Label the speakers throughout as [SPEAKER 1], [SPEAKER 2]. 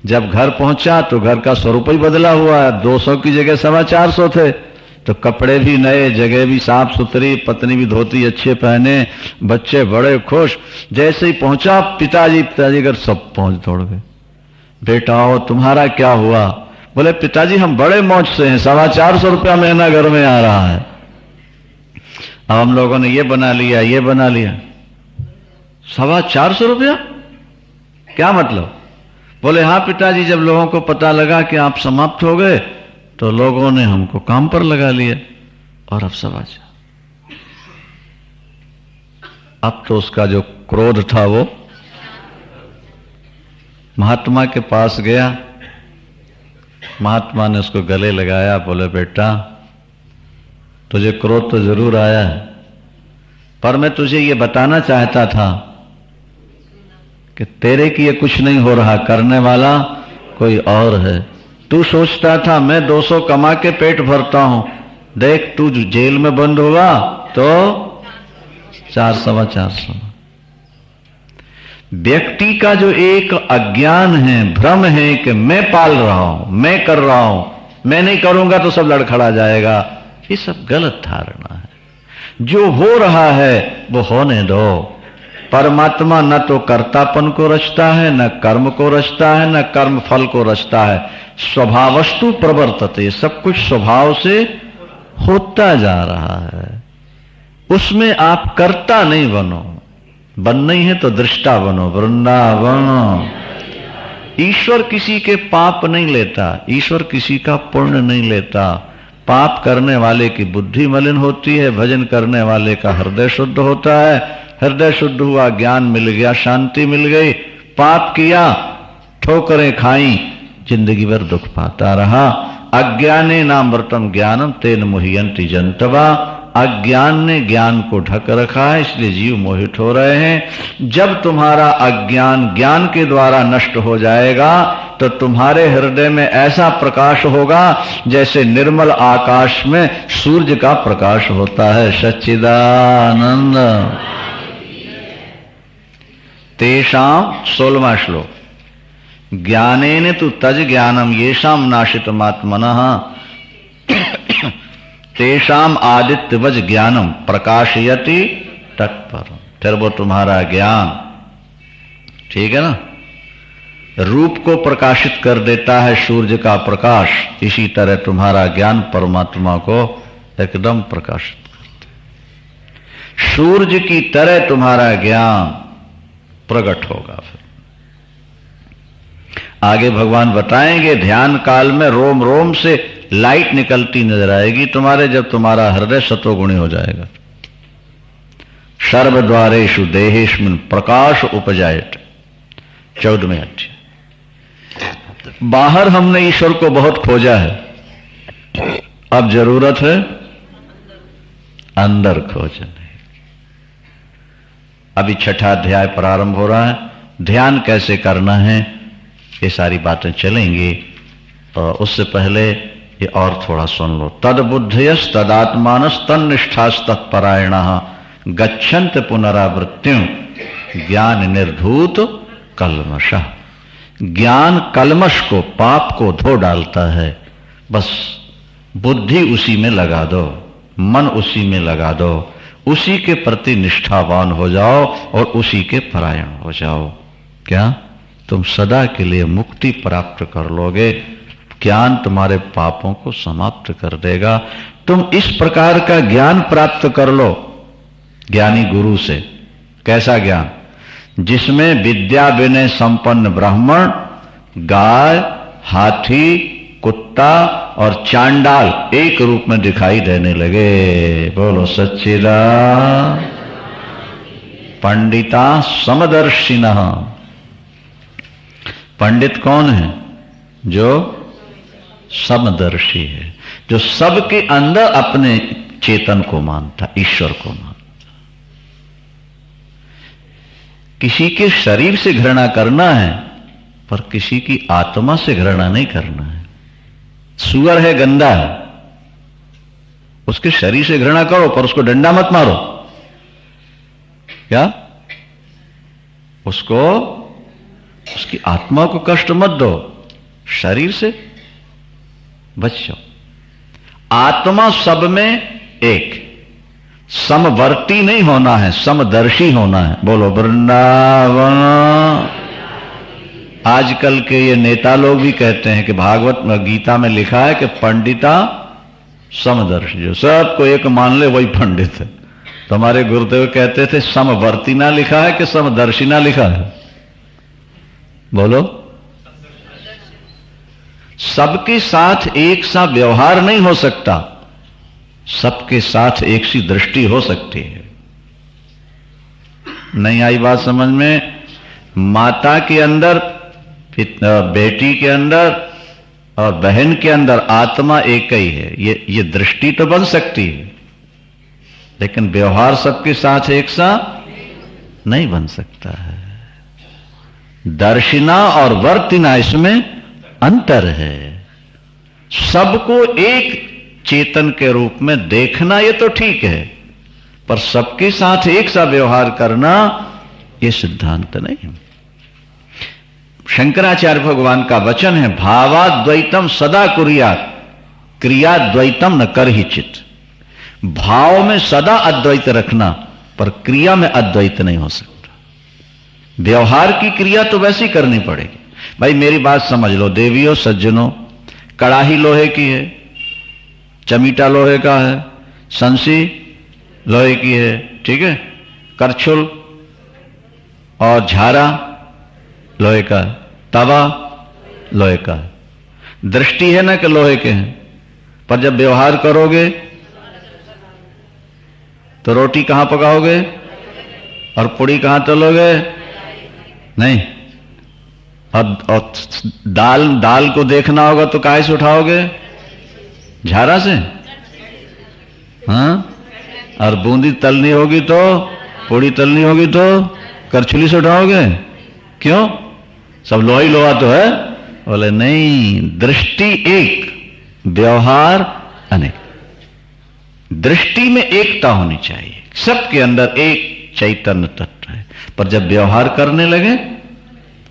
[SPEAKER 1] जब घर पहुंचा तो घर का स्वरूप ही बदला हुआ है, 200 की जगह 425 थे। तो कपड़े भी नए, जगह भी साफ सुथरी, पत्नी भी धोती अच्छे पहने, बच्चे बड़े खुश। जैसे ही पहुंचा पिताजी घर सब पहुंच दौड़ गए। बेटा आओ, तुम्हारा क्या हुआ? बोले पिताजी हम बड़े मौज से हैं, 425 रुपया महीना घर में आ रहा है। अब हम लोगों ने ये बना लिया, ये बना लिया। 425 रुपया क्या मतलब? बोले हाँ पिताजी, जब लोगों को पता लगा कि आप समाप्त हो गए तो लोगों ने हमको काम पर लगा लिया और अब सब आजा। अब तो उसका जो क्रोध था वो महात्मा के पास गया। महात्मा ने उसको गले लगाया, बोले बेटा तुझे क्रोध तो जरूर आया है, पर मैं तुझे ये बताना चाहता था कि तेरे की ये कुछ नहीं हो रहा, करने वाला कोई और है। तू सोचता था मैं 200 कमा के पेट भरता हूं, देख तू जेल में बंद होगा तो 400-425। व्यक्ति का जो एक अज्ञान है, भ्रम है कि मैं पाल रहा हूं, मैं कर रहा हूं, मैं नहीं करूंगा तो सब लड़खड़ा जाएगा, ये सब गलत धारणा है। जो हो रहा है वो होने दो। परमात्मा न तो कर्तापन को रचता है, न कर्म को रचता है, न कर्म फल को रचता है। स्वभावस्तु प्रवर्तते, सब कुछ स्वभाव से होता जा रहा है। उसमें आप कर्ता नहीं बनो, बनना ही है तो दृष्टा बनो। वृंदावन। ईश्वर किसी के पाप नहीं लेता, ईश्वर किसी का पुण्य नहीं लेता। पाप करने वाले की बुद्धि मलिन होती है, भजन करने वाले का हृदय शुद्ध होता है। हृदय शुद्ध हुआ, ज्ञान मिल गया, शांति मिल गई। पाप किया, ठोकरें खाई, जिंदगी भर दुख पाता रहा। अज्ञाने नामृतम ज्ञानम तेन मुह्यन्ति जंतवा। अज्ञान ने ज्ञान को ढक रखा है, इसलिए जीव मोहित हो रहे हैं। जब तुम्हारा अज्ञान ज्ञान के द्वारा नष्ट हो जाएगा तो तुम्हारे हृदय में ऐसा प्रकाश होगा जैसे निर्मल आकाश में सूर्य का प्रकाश होता है। सच्चिदानंद। तेषाम 16वां श्लोक। ज्ञानेन तु तज ज्ञानम येषाम नाशितमात्मनः तेषाम आदित्यवज ज्ञानम प्रकाशयति तत्परम। फिर वो तुम्हारा ज्ञान, ठीक है ना, रूप को प्रकाशित कर देता है सूर्य का प्रकाश। इसी तरह तुम्हारा ज्ञान परमात्मा को एकदम प्रकाशित करता है। सूर्य की तरह तुम्हारा ज्ञान प्रकट होगा। फिर आगे भगवान बताएंगे, ध्यान काल में रोम रोम से लाइट निकलती नजर आएगी तुम्हारे, जब तुम्हारा हृदय सतोगुणी हो जाएगा। सर्वद्वारेषु देहेष्मिन् प्रकाश उपजायत। 14वें अध्याय। बाहर हमने ईश्वर को बहुत खोजा है, अब जरूरत है अंदर खोजने। अभी 6ठा अध्याय प्रारंभ हो रहा है। ध्यान कैसे करना है ये सारी बातें चलेंगी, और उससे पहले ये और थोड़ा सुन लो। तद बुद्धयस तदात्मानस तन्निष्ठास तत्परायणः गच्छन्त पुनरावृत्तिं ज्ञान निर्धूत कल्मषः। ज्ञान कल्मष को, पाप को धो डालता है। बस बुद्धि उसी में लगा दो, मन उसी में लगा दो, उसी के प्रति निष्ठावान हो जाओ और उसी के परायण हो जाओ। क्या तुम सदा के लिए मुक्ति प्राप्त कर लोगे। ज्ञान तुम्हारे पापों को समाप्त कर देगा। तुम इस प्रकार का ज्ञान प्राप्त कर लो ज्ञानी गुरु से। कैसा ज्ञान? जिसमें विद्या विनय संपन्न ब्राह्मण, गाय, हाथी, कुत्ता और चांडाल एक रूप में दिखाई देने लगे। बोलो सच्चिदानंद। पंडिता समदर्शिनः। पंडित कौन है? जो समदर्शी है, जो सबके अंदर अपने चेतन को मानता, ईश्वर को मानता। किसी के शरीर से घृणा करना है पर किसी की आत्मा से घृणा नहीं करना है। सुअर है, गंदा है, उसके शरीर से घृणा करो पर उसको डंडा मत मारो। क्या? उसको उसकी आत्मा को कष्ट मत दो, शरीर से बचो। आत्मा सब में एक, समवर्ती नहीं होना है, समदर्शी होना है। बोलो वृंदावन। आजकल के ये नेता लोग भी कहते हैं कि भागवत में, गीता में लिखा है कि पंडिता समदर्शी, जो सबको एक मान ले वही पंडित है। तो हमारे गुरुदेव कहते थे समवर्ती ना लिखा है कि समदर्शी ना लिखा है? बोलो। सबके साथ एक सा व्यवहार नहीं हो सकता, सबके साथ एक सी दृष्टि हो सकती है। नहीं आई बात समझ में? माता के अंदर, बेटी के अंदर और बहन के अंदर आत्मा एक ही है, ये दृष्टि तो बन सकती है, लेकिन व्यवहार सबके साथ एक सा नहीं बन सकता है। दर्शिना और वर्तिना, इसमें अंतर है। सबको एक चेतन के रूप में देखना ये तो ठीक है, पर सबके साथ एक सा व्यवहार करना ये सिद्धांत नहीं है। शंकराचार्य भगवान का वचन है, भावाद्वैतम सदा कुर्यात्, क्रियाद्वैतम न करहिचित्। भाव में सदा अद्वैत रखना, पर क्रिया में अद्वैत नहीं हो सकता। व्यवहार की क्रिया तो वैसी करनी पड़ेगी। भाई मेरी बात समझ लो देवियों सज्जनों, कड़ाही लोहे की है, चमीटा लोहे का है, संसी लोहे की है, ठीक है, करछुल और झारा लोहे का है, तवा लोहे का है। दृष्टि है ना कि लोहे के हैं, पर जब व्यवहार करोगे तो रोटी कहां पकाओगे और पूड़ी कहां तलोगे? नहीं। और दाल को देखना होगा तो काहे से उठाओगे? झारा से। हाँ, और बूंदी तलनी होगी तो, पूड़ी तलनी होगी तो करछुली से उठाओगे। क्यों? सब लोहा ही लोहा तो है। बोले नहीं, दृष्टि एक, व्यवहार अनेक। दृष्टि में एकता होनी चाहिए, सबके अंदर एक चैतन्य तत्व है, पर जब व्यवहार करने लगे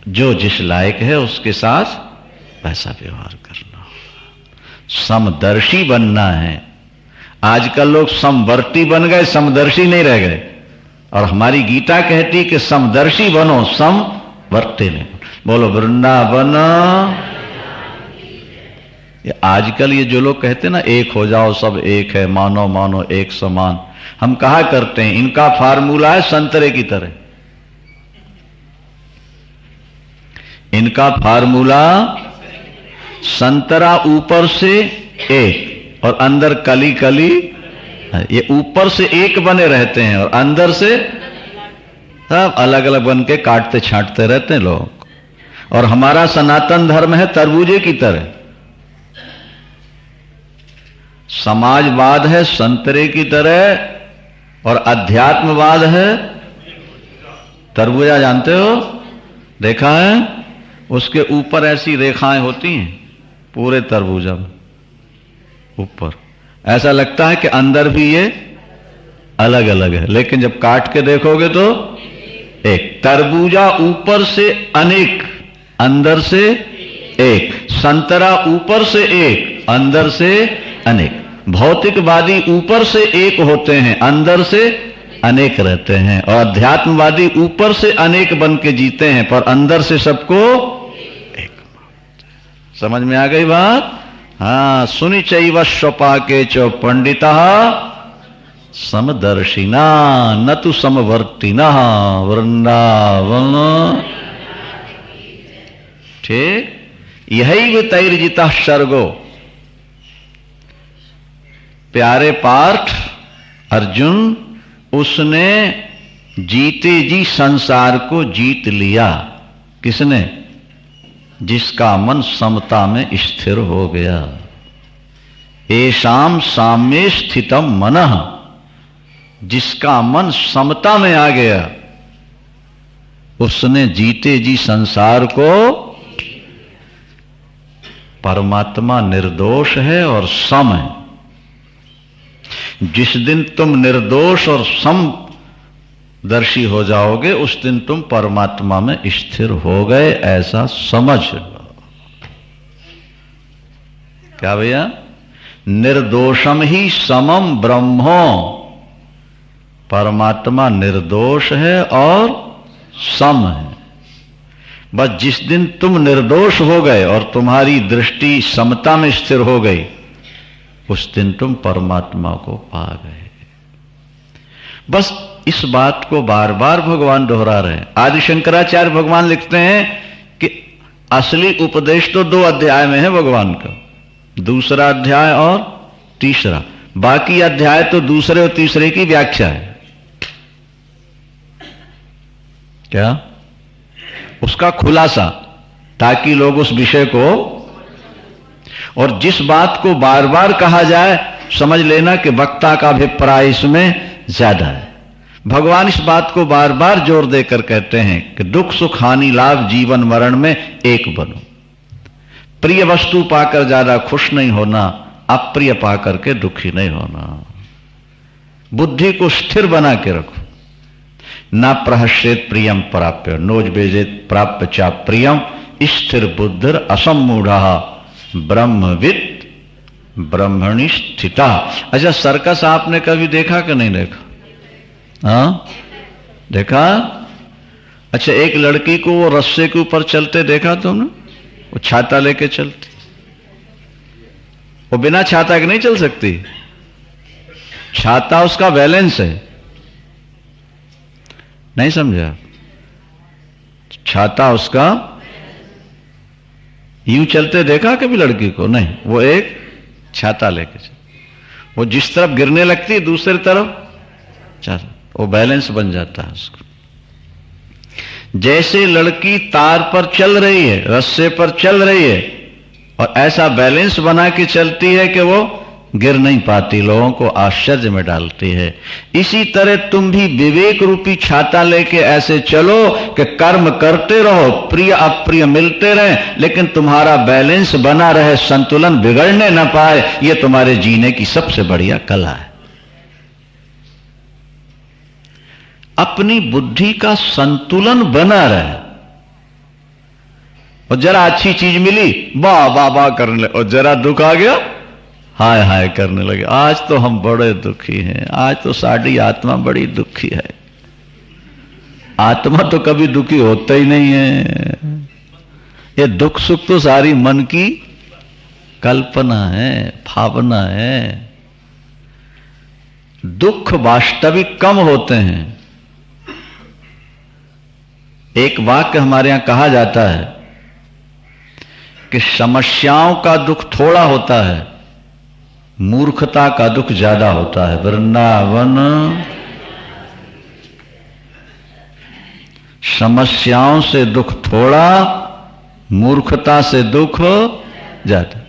[SPEAKER 1] जो जिस लायक है उसके साथ वैसा व्यवहार करना होगा। समदर्शी बनना है। आजकल लोग समवर्ती बन गए, समदर्शी नहीं रह गए। और हमारी गीता कहती कि समदर्शी बनो, समवर्ती नहीं। बोलो वृंदावन। आजकल ये जो लोग कहते हैं ना एक हो जाओ, सब एक है, मानो मानो एक समान, हम कहा करते हैं इनका फार्मूला है संतरे की तरह। इनका फार्मूला संतरा ऊपर से एक और अंदर कली कली, ये ऊपर से एक बने रहते हैं और अंदर से सब अलग अलग बन के काटते छांटते रहते हैं लोग। और हमारा सनातन धर्म है तरबूजे की तरह। समाजवाद है संतरे की तरह और अध्यात्मवाद है तरबूजा। जानते हो, देखा है? उसके ऊपर ऐसी रेखाएं होती हैं पूरे तरबूजा में ऊपर, ऐसा लगता है कि अंदर भी ये अलग अलग है, लेकिन जब काट के देखोगे तो एक। तरबूजा ऊपर से अनेक, अंदर से एक। संतरा ऊपर से एक, अंदर से अनेक। भौतिकवादी ऊपर से एक होते हैं, अंदर से अनेक रहते हैं। और अध्यात्मवादी ऊपर से अनेक बन के जीते हैं, पर अंदर से सबको एक। समझ में आ गई बात? हाँ। सुनि चैव स्वपाके चो पंडिता समदर्शिना न तु समवर्तिना वृंदावन। ठीक। यही तैर्जिता सर्गो। प्यारे पार्थ अर्जुन, उसने जीते जी संसार को जीत लिया। किसने? जिसका मन समता में स्थिर हो गया। येषाम साम्ये स्थितम मनः, जिसका मन समता में आ गया उसने जीते जी संसार को। परमात्मा निर्दोष है और सम है। जिस दिन तुम निर्दोष और सम दर्शी हो जाओगे, उस दिन तुम परमात्मा में स्थिर हो गए, ऐसा समझ लो। क्या भैया? निर्दोषम ही समम ब्रह्मो, परमात्मा निर्दोष है और सम है। बस जिस दिन तुम निर्दोष हो गए और तुम्हारी दृष्टि समता में स्थिर हो गई, उस दिन तुम परमात्मा को पा गए। बस इस बात को बार बार भगवान दोहरा रहे हैं। आदि शंकराचार्य भगवान लिखते हैं कि असली उपदेश तो 2 अध्याय में है भगवान का, दूसरा अध्याय और तीसरा। बाकी अध्याय तो दूसरे और तीसरे की व्याख्या है। क्या? उसका खुलासा, ताकि लोग उस विषय को, और जिस बात को बार बार कहा जाए समझ लेना कि वक्ता का अभिप्राय इसमें ज्यादा है। भगवान इस बात को बार बार जोर देकर कहते हैं कि दुख सुख हानि लाभ जीवन मरण में एक बनो। प्रिय वस्तु पाकर ज्यादा खुश नहीं होना, अप्रिय पाकर के दुखी नहीं होना। बुद्धि को स्थिर बना के रखो। ना प्रहस्येत प्रियम प्राप्य नोजबेजेत प्राप्य चा प्रियम स्थिर बुद्धिर असम्मूढ़ ब्रह्मविद ब्रह्मणि स्थिता। अच्छा, सर्कस आपने कभी देखा कि नहीं देखा? हाँ, देखा? अच्छा, एक लड़की को वो रस्से के ऊपर चलते देखा तुमने? वो छाता लेके चलती। वो बिना छाता के नहीं चल सकती। छाता उसका बैलेंस है। नहीं समझा? छाता उसका, यूं चलते देखा कभी लड़की को? नहीं, वो एक छाता लेके चल, वो जिस तरफ गिरने लगती है दूसरी तरफ छाता, वो बैलेंस बन जाता है उसको। जैसे लड़की तार पर चल रही है, रस्से पर चल रही है, और ऐसा बैलेंस बना के चलती है कि वो गिर नहीं पाती, लोगों को आश्चर्य में डालती है। इसी तरह तुम भी विवेक रूपी छाता लेके ऐसे चलो कि कर्म करते रहो, प्रिय अप्रिय मिलते रहे, लेकिन तुम्हारा बैलेंस बना रहे, संतुलन बिगड़ने न पाए। यह तुम्हारे जीने की सबसे बढ़िया कला है। अपनी बुद्धि का संतुलन बना रहे, और जरा अच्छी चीज मिली वाह वाह वाह करने लगे, और जरा दुख आ गया हाय हाय करने लगे। आज तो हम बड़े दुखी हैं, आज तो साड़ी आत्मा बड़ी दुखी है। आत्मा तो कभी दुखी होता ही नहीं है। ये दुख सुख तो सारी मन की कल्पना है, भावना है। दुख वास्तविक कम होते हैं। एक वाक्य हमारे यहां कहा जाता है कि समस्याओं का दुख थोड़ा होता है, मूर्खता का दुख ज्यादा होता है। वृंदावन समस्याओं से दुख थोड़ा, मूर्खता से दुख ज्यादा।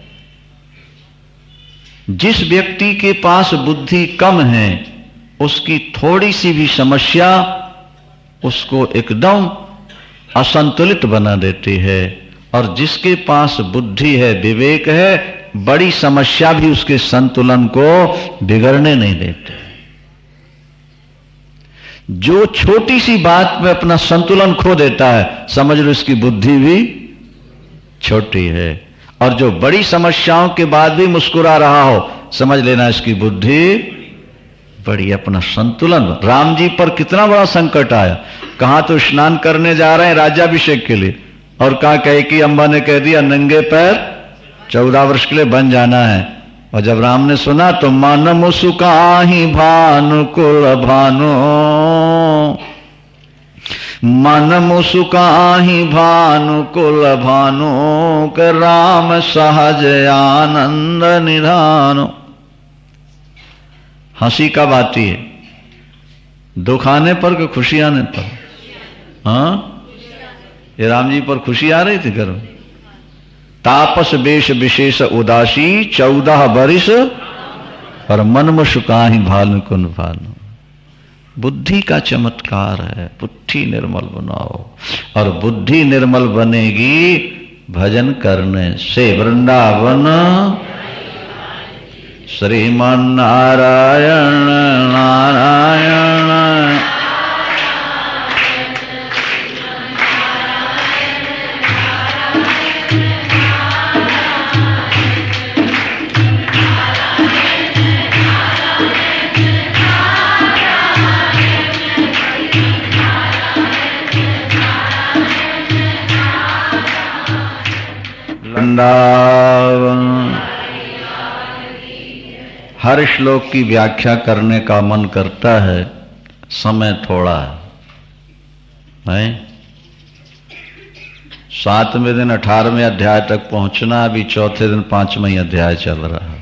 [SPEAKER 1] जिस व्यक्ति के पास बुद्धि कम है, उसकी थोड़ी सी भी समस्या उसको एकदम असंतुलित बना देती है, और जिसके पास बुद्धि है, विवेक है, बड़ी समस्या भी उसके संतुलन को बिगड़ने नहीं देते। जो छोटी सी बात में अपना संतुलन खो देता है, समझ लो इसकी बुद्धि भी छोटी है। और जो बड़ी समस्याओं के बाद भी मुस्कुरा रहा हो, समझ लेना इसकी बुद्धि बड़ी। अपना संतुलन। राम जी पर कितना बड़ा संकट आया। कहां तो स्नान करने जा रहे हैं राज्याभिषेक के लिए, और कहा कैकेयी अम्बा ने कह दिया नंगे पैर 14 वर्ष के लिए बन जाना है। और जब राम ने सुना तो मन मुसुकाहि भानु कुल भानु, मन मुसुकाहि भानु कुल भानु, के राम सहज आनंद निधानो। हंसी कब आती है? दुख आने पर कि खुशी आने पर? हाँ, ये राम जी पर खुशी आ रही थी घर में। तापस वेश विशेष उदासी 14 बरिस, पर मन मुसुकाहि भानु कुल भानु। बुद्धि का चमत्कार है। बुद्धि निर्मल बनाओ, और बुद्धि निर्मल बनेगी भजन करने से। वृंदावन श्रीमन नारायण नारायण वृंदावन। हर श्लोक की व्याख्या करने का मन करता है, समय थोड़ा है। 7वें दिन 18वें अध्याय तक पहुंचना, अभी चौथे दिन 5वां अध्याय चल रहा है।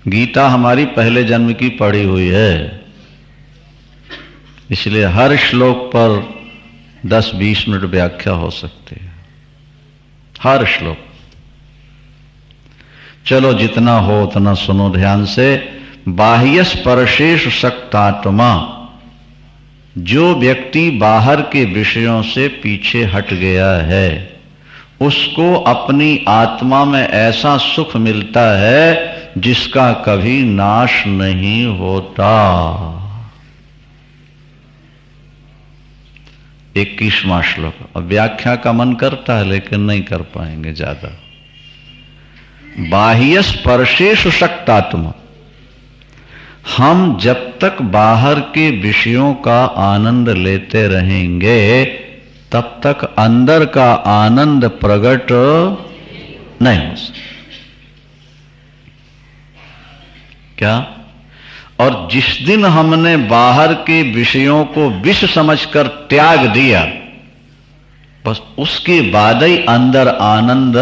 [SPEAKER 1] गीता हमारी पहले जन्म की पढ़ी हुई है, इसलिए हर श्लोक पर 10-20 मिनट व्याख्या हो सकती है, हर श्लोक। चलो जितना हो उतना सुनो ध्यान से। बाह्य स्पर्शेषु सक्तात्मा, जो व्यक्ति बाहर के विषयों से पीछे हट गया है उसको अपनी आत्मा में ऐसा सुख मिलता है जिसका कभी नाश नहीं होता। 21वां श्लोक। अब व्याख्या का मन करता है लेकिन नहीं कर पाएंगे ज्यादा। बाह्य स्पर्शेषु सक्तात्मा, हम जब तक बाहर के विषयों का आनंद लेते रहेंगे तब तक अंदर का आनंद प्रकट नहीं हो सकता। क्या? और जिस दिन हमने बाहर के विषयों को विष समझकर त्याग दिया, बस उसके बाद ही अंदर आनंद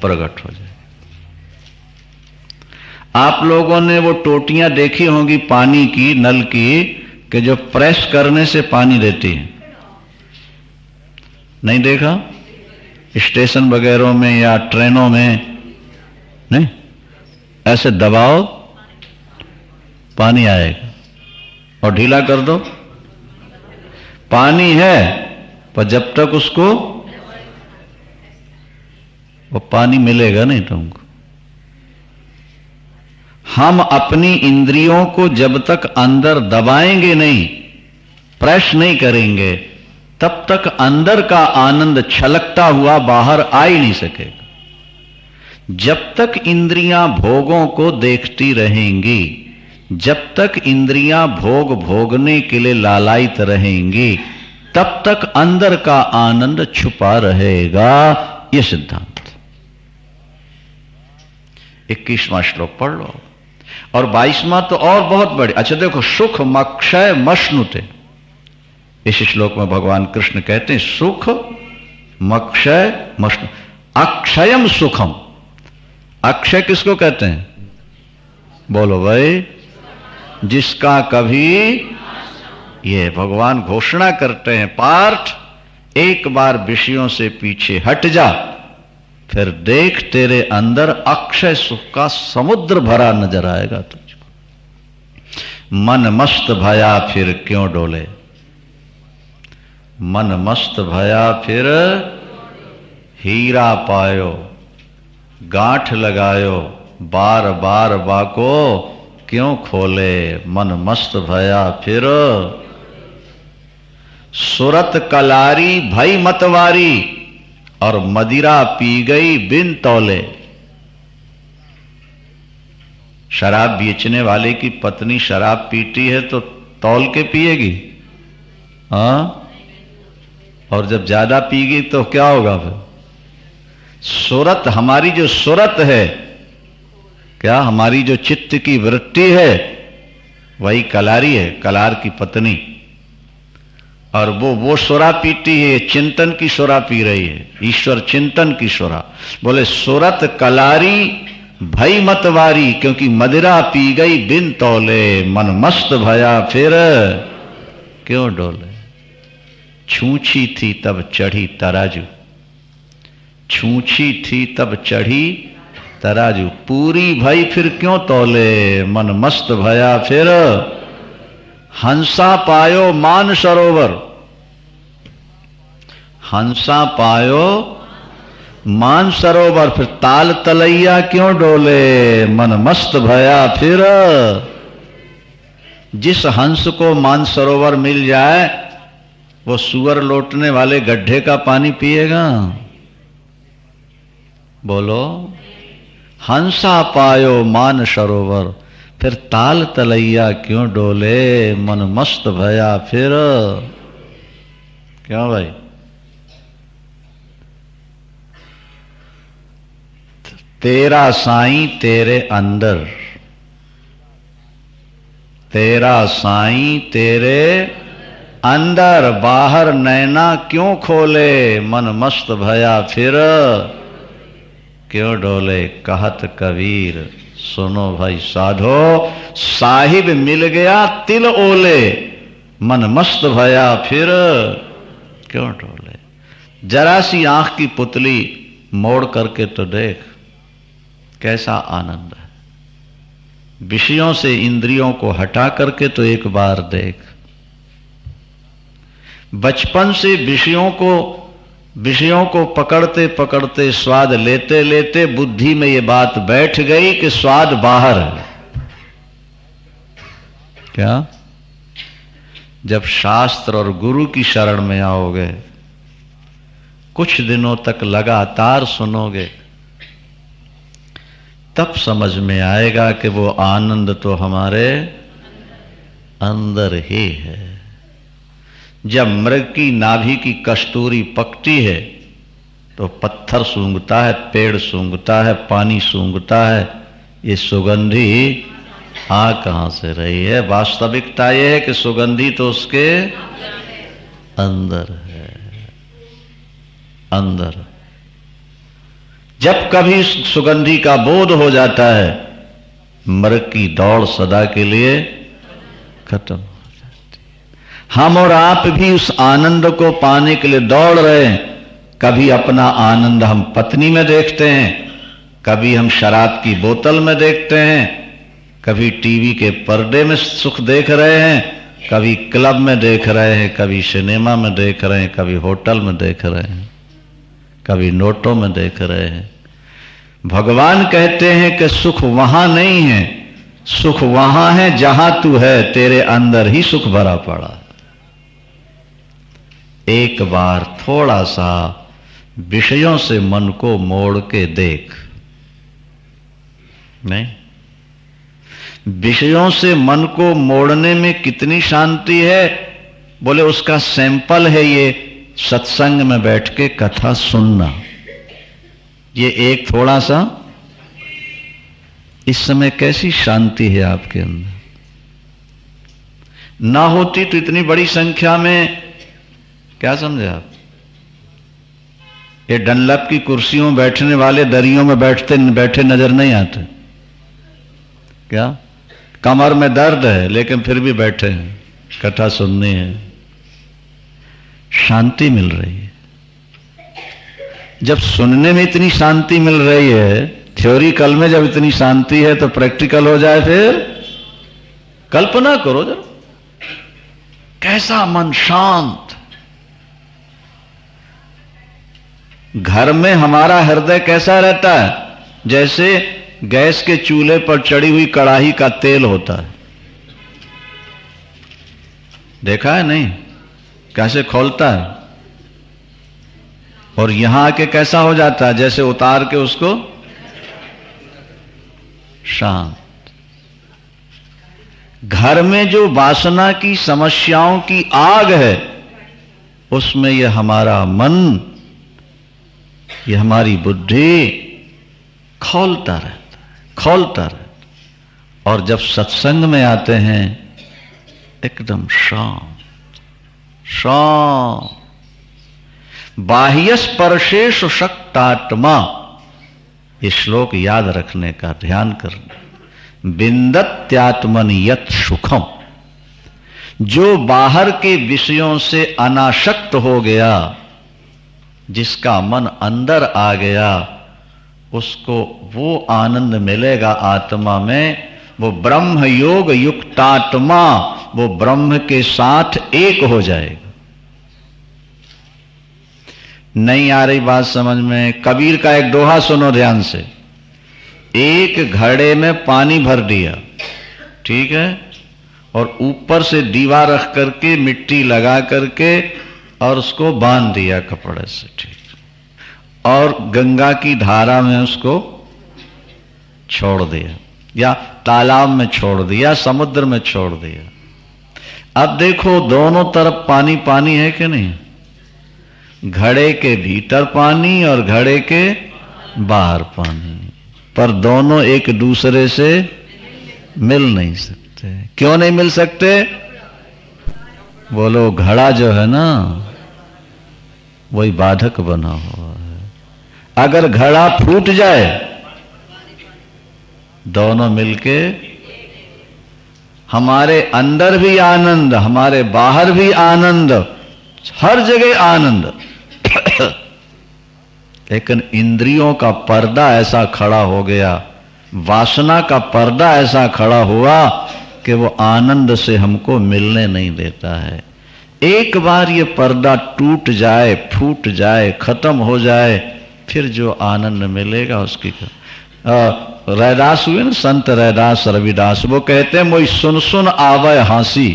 [SPEAKER 1] प्रकट हो जाए। आप लोगों ने वो टोटियां देखी होंगी पानी की, नल की, कि जो प्रेस करने से पानी देती है। नहीं देखा? स्टेशन वगैरह में या ट्रेनों में नहीं, ऐसे दबाओ पानी आएगा, और ढीला कर दो पानी है, पर जब तक उसको वो पानी मिलेगा नहीं तुमको। हम अपनी इंद्रियों को जब तक अंदर दबाएंगे नहीं, प्रेस नहीं करेंगे, तब तक अंदर का आनंद छलकता हुआ बाहर आ ही नहीं सकेगा। जब तक इंद्रियां भोगों को देखती रहेंगी, जब तक इंद्रियां भोग भोगने के लिए लालायित रहेंगी, तब तक अंदर का आनंद छुपा रहेगा। यह सिद्धांत। 21वां श्लोक पढ़ लो, और 22वां तो और बहुत बड़े। अच्छा देखो, सुख मक्षय मश्नुते, इस श्लोक में भगवान कृष्ण कहते हैं सुख मक्षय मश्नु, अक्षयम सुखम। अक्षय किसको कहते हैं? बोलो भाई, जिसका कभी, ये भगवान घोषणा करते हैं, पार्थ एक बार विषयों से पीछे हट जा, फिर देख तेरे अंदर अक्षय सुख का समुद्र भरा नजर आएगा तुझको। मन मस्त भया फिर क्यों डोले, मन मस्त भया फिर हीरा पायो, गांठ लगायो, बार बार बाको क्यों खोले। मन मस्त भया फिर सुरत कलारी भई मतवारी, और मदिरा पी गई बिन तौले। शराब बेचने वाले की पत्नी शराब पीती है तो तौल के पिएगी, हाँ? और जब ज्यादा पीगी तो क्या होगा फिर? सुरत, हमारी जो सुरत है, क्या हमारी जो चित्त की वृत्ति है, वही कलारी है, कलार की पत्नी। और वो सुरा पीती है, चिंतन की सुरा पी रही है, ईश्वर चिंतन की सुरा। बोले सुरत कलारी भई मतवारी, क्योंकि मदिरा पी गई बिन तौले। मन मस्त भया फिर क्यों डोले। छूछी थी तब चढ़ी तराजू, छूछी थी तब चढ़ी तराजू, पूरी भई फिर क्यों तौले। मन मस्त भया फिर हंसा पायो मान सरोवर, हंसा पायो मान सरोवर, फिर ताल तलैया क्यों डोले। मन मस्त भया फिर, जिस हंस को मान सरोवर मिल जाए वो सुअर लौटने वाले गड्ढे का पानी पिएगा? बोलो, हंसा पायो मान सरोवर, फिर ताल तलैया क्यों डोले। मन मस्त भया फिर क्यों भाई? तेरा साईं तेरे अंदर, तेरा साईं तेरे अंदर, बाहर नैना क्यों खोले, मन मस्त भया फिर क्यों डोले। कहत कबीर सुनो भाई साधो, साहिब मिल गया तिल ओले, मन मस्त भया फिर क्यों डोले। जरा सी आंख की पुतली मोड़ करके तो देख, कैसा आनंद है। विषयों से इंद्रियों को हटा करके तो एक बार देख। बचपन से विषयों को पकड़ते पकड़ते, स्वाद लेते लेते बुद्धि में ये बात बैठ गई कि स्वाद बाहर है। क्या? जब शास्त्र और गुरु की शरण में आओगे, कुछ दिनों तक लगातार सुनोगे, तब समझ में आएगा कि वो आनंद तो हमारे अंदर ही है। जब मृग की नाभि की कस्तूरी पकती है तो पत्थर सूंघता है, पेड़ सूंघता है, पानी सूंघता है, ये सुगंधी आ कहां से रही है। वास्तविकता यह है कि सुगंधी तो उसके अंदर है, अंदर। जब कभी सुगंधी का बोध हो जाता है, मृग की दौड़ सदा के लिए खत्म हो जाती है। हम और आप भी उस आनंद को पाने के लिए दौड़ रहे हैं। कभी अपना आनंद हम पत्नी में देखते हैं, कभी हम शराब की बोतल में देखते हैं, कभी टीवी के पर्दे में सुख देख रहे हैं, कभी क्लब में देख रहे हैं, कभी सिनेमा में देख रहे हैं, कभी होटल में देख रहे हैं, कभी नोटों में देख रहे हैं। भगवान कहते हैं कि सुख वहां नहीं है, सुख वहां है जहां तू है, तेरे अंदर ही सुख भरा पड़ा है। एक बार थोड़ा सा विषयों से मन को मोड़ के देख। नहीं, विषयों से मन को मोड़ने में कितनी शांति है। बोले उसका सैंपल है ये सत्संग में बैठ के कथा सुनना। ये एक थोड़ा सा, इस समय कैसी शांति है आपके अंदर। ना होती तो इतनी बड़ी संख्या में, क्या समझे आप, ये डनलप की कुर्सियों में बैठने वाले दरियों में बैठे नजर नहीं आते। क्या? कमर में दर्द है लेकिन फिर भी बैठे हैं, कथा सुननी है, शांति मिल रही है। जब सुनने में इतनी शांति मिल रही है, थ्योरिकल में जब इतनी शांति है, तो प्रैक्टिकल हो जाए फिर कल्पना करो जरा, कैसा मन शांत। घर में हमारा हृदय कैसा रहता है, जैसे गैस के चूल्हे पर चढ़ी हुई कड़ाही का तेल होता है। देखा है नहीं, कैसे खोलता है, और यहां आके कैसा हो जाता है, जैसे उतार के उसको शांत। घर में जो वासना की समस्याओं की आग है, उसमें यह हमारा मन, यह हमारी बुद्धि खोलता रहता है, खोलता रहता है। और जब सत्संग में आते हैं, एकदम शांत शांत। बाह्य स्पर्शेषु शक्तात्मा, ये श्लोक याद रखने का, ध्यान करना। विन्दत्यात्मन यत् सुखम, जो बाहर के विषयों से अनासक्त हो गया, जिसका मन अंदर आ गया, उसको वो आनंद मिलेगा आत्मा में। वो ब्रह्म योग युक्तात्मा, वो ब्रह्म के साथ एक हो जाएगा। नहीं आ रही बात समझ में? कबीर का एक दोहा सुनो ध्यान से। एक घड़े में पानी भर दिया, ठीक है, और ऊपर से दीवा रख करके, मिट्टी लगा करके, और उसको बांध दिया कपड़े से, ठीक, और गंगा की धारा में उसको छोड़ दिया, या तालाब में छोड़ दिया, समुद्र में छोड़ दिया। अब देखो दोनों तरफ पानी पानी है कि नहीं? घड़े के भीतर पानी और घड़े के बाहर पानी, पर दोनों एक दूसरे से मिल नहीं सकते। क्यों नहीं मिल सकते? बोलो, घड़ा जो है ना वही बाधक बना हुआ है। अगर घड़ा फूट जाए, दोनों मिलके, हमारे अंदर भी आनंद, हमारे बाहर भी आनंद, हर जगह आनंद, लेकिन इंद्रियों का पर्दा ऐसा खड़ा हो गया, वासना का पर्दा ऐसा खड़ा हुआ कि वो आनंद से हमको मिलने नहीं देता है। एक बार ये पर्दा टूट जाए, फूट जाए, खत्म हो जाए, फिर जो आनंद मिलेगा उसकी रैदास हुए ना, संत रैदास रविदास, वो कहते हैं मोई सुन सुन आवे हांसी।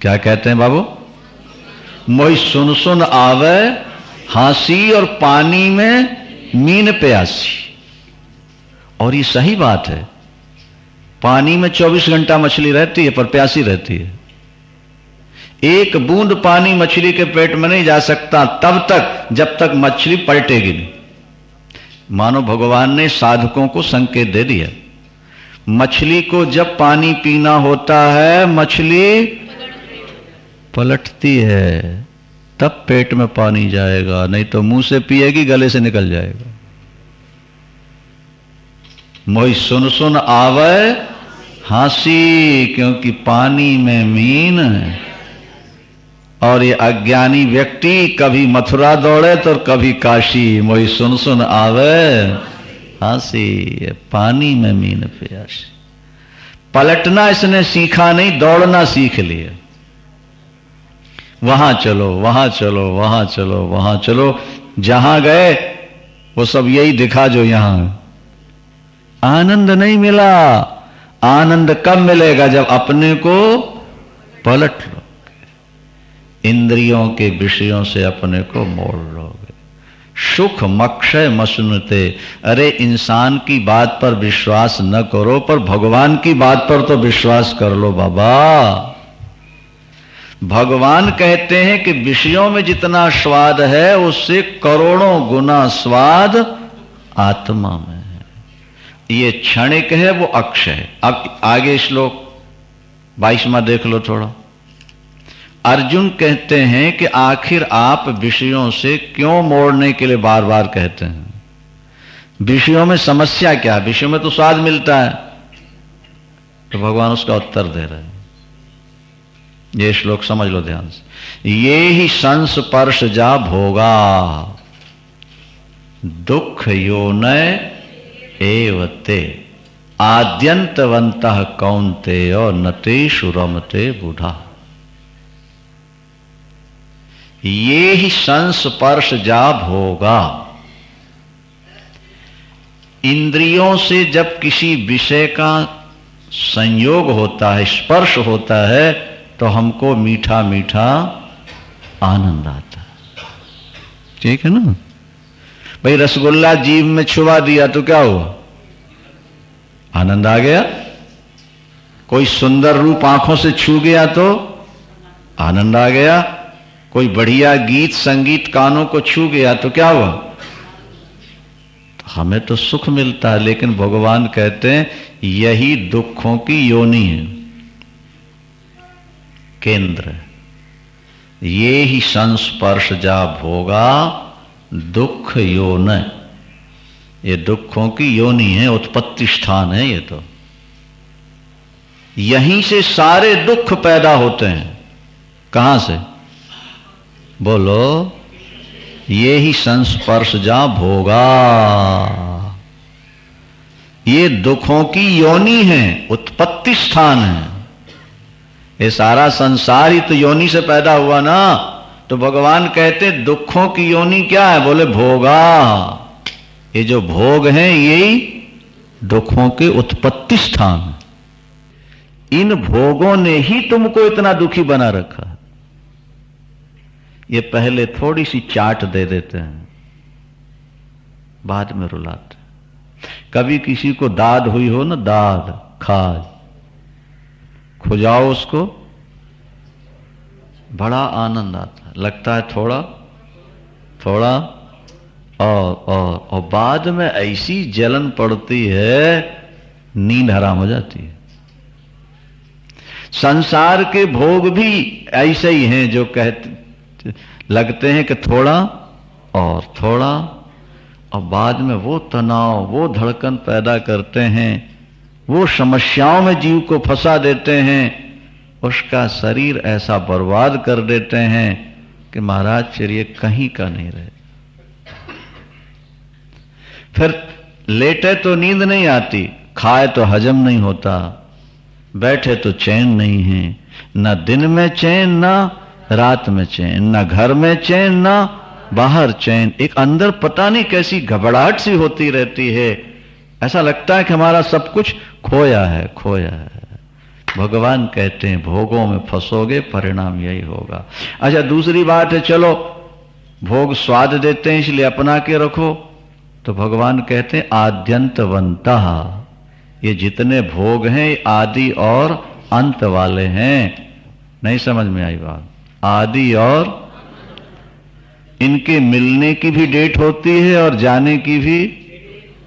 [SPEAKER 1] क्या कहते हैं बाबू? मोई सुन सुन आवे हांसी और पानी में मीन प्यासी। और ये सही बात है, पानी में 24 घंटा मछली रहती है पर प्यासी रहती है। एक बूंद पानी मछली के पेट में नहीं जा सकता तब तक जब तक मछली पलटेगी नहीं। मानो भगवान ने साधकों को संकेत दे दिया, मछली को जब पानी पीना होता है मछली पलटती है, तब पेट में पानी जाएगा, नहीं तो मुंह से पिएगी गले से निकल जाएगा। मोई सुन सुन आवे हांसी, क्योंकि पानी में मीन है। और ये अज्ञानी व्यक्ति कभी मथुरा दौड़े तो कभी काशी, मोई सुन सुन आवे हांसी, पानी में मीन प्यासी। पलटना इसने सीखा नहीं, दौड़ना सीख लिया। वहां चलो, वहां चलो, वहां चलो, वहां चलो, जहां गए वो सब यही दिखा जो यहां। आनंद नहीं मिला। आनंद कब मिलेगा? जब अपने को पलट लो, इंद्रियों के विषयों से अपने को मोड़ लोगे। सुख मक्षय मसनुते, अरे इंसान की बात पर विश्वास न करो, पर भगवान की बात पर तो विश्वास कर लो बाबा। भगवान कहते हैं कि विषयों में जितना स्वाद है उससे करोड़ों गुना स्वाद आत्मा में है। ये क्षणिक है, वो अक्षय है। अब आगे श्लोक 22वां देख लो थोड़ा। अर्जुन कहते हैं कि आखिर आप विषयों से क्यों मोड़ने के लिए बार बार कहते हैं? विषयों में समस्या क्या है? विषयों में तो स्वाद मिलता है। तो भगवान उसका उत्तर दे रहे हैं। ये श्लोक समझ लो ध्यान से। ये ही संस्पर्श जा भोगा दुख योनय एवते आद्यंतवंतः कौन्तेय नतेषु रमते बुधा। ये ही संस्पर्श जा भोगा। इंद्रियों से जब किसी विषय का संयोग होता है, स्पर्श होता है, तो हमको मीठा मीठा आनंद आता है। ठीक है ना भाई? रसगुल्ला जीभ में छुआ दिया तो क्या हुआ? आनंद आ गया। कोई सुंदर रूप आंखों से छू गया तो आनंद आ गया। कोई बढ़िया गीत संगीत कानों को छू गया तो क्या हुआ? तो हमें तो सुख मिलता है। लेकिन भगवान कहते हैं यही दुखों की योनि है, केंद्र। ये ही संस्पर्श जा भोगा दुख योन। ये दुखों की योनि है, उत्पत्ति स्थान है। ये तो यहीं से सारे दुख पैदा होते हैं। कहां से? बोलो। ये ही संस्पर्श जा भोगा। ये दुखों की योनि है, उत्पत्ति स्थान है। ये सारा संसार ही तो योनि से पैदा हुआ ना। तो भगवान कहते दुखों की योनि क्या है? बोले भोगा। ये जो भोग हैं यही दुखों के उत्पत्ति स्थान है। इन भोगों ने ही तुमको इतना दुखी बना रखा है। ये पहले थोड़ी सी चाट दे देते हैं, बाद में रुलाते हैं। कभी किसी को दाद हुई हो ना, दाद खाज, खुजाओ उसको, बड़ा आनंद आता है, लगता है थोड़ा थोड़ा और बाद में ऐसी जलन पड़ती है, नींद हराम हो जाती है। संसार के भोग भी ऐसे ही हैं जो कहते लगते हैं कि थोड़ा और बाद में वो तनाव, वो धड़कन पैदा करते हैं, वो समस्याओं में जीव को फंसा देते हैं, उसका शरीर ऐसा बर्बाद कर देते हैं कि महाराज फिर ये कहीं का नहीं रहे। फिर लेटे तो नींद नहीं आती, खाए तो हजम नहीं होता, बैठे तो चैन नहीं है, न दिन में चैन ना रात में चैन, ना घर में चैन ना बाहर चैन। एक अंदर पता नहीं कैसी घबराहट सी होती रहती है, ऐसा लगता है कि हमारा सब कुछ खोया है खोया है। भगवान कहते हैं भोगों में फंसोगे, परिणाम यही होगा। अच्छा, दूसरी बात है, चलो भोग स्वाद देते हैं इसलिए अपना के रखो, तो भगवान कहते हैं आद्यंतवंतः, ये जितने भोग हैं आदि और अंत वाले हैं। नहीं समझ में आई बात? आदि और, इनके मिलने की भी डेट होती है और जाने की भी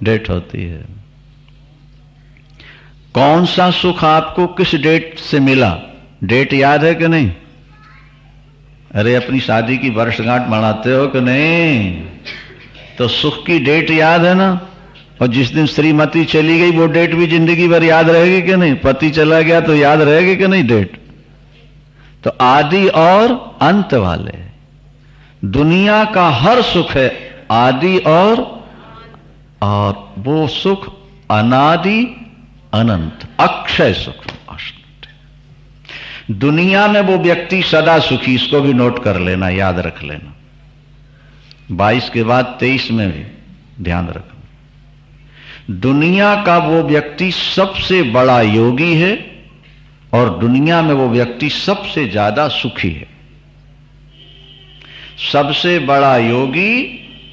[SPEAKER 1] डेट होती है। कौन सा सुख आपको किस डेट से मिला, डेट याद है कि नहीं? अरे अपनी शादी की वर्षगांठ मनाते हो कि नहीं? तो सुख की डेट याद है ना? और जिस दिन श्रीमती चली गई वो डेट भी जिंदगी भर याद रहेगी कि नहीं? पति चला गया तो याद रहेगी कि नहीं डेट? तो आदि और अंत वाले, दुनिया का हर सुख है आदि और वो सुख अनादि अनंत अक्षय सुख। दुनिया में वो व्यक्ति सदा सुखी, इसको भी नोट कर लेना, याद रख लेना। 22 के बाद 23 में भी ध्यान रखना। दुनिया का वो व्यक्ति सबसे बड़ा योगी है और दुनिया में वो व्यक्ति सबसे ज्यादा सुखी है। सबसे बड़ा योगी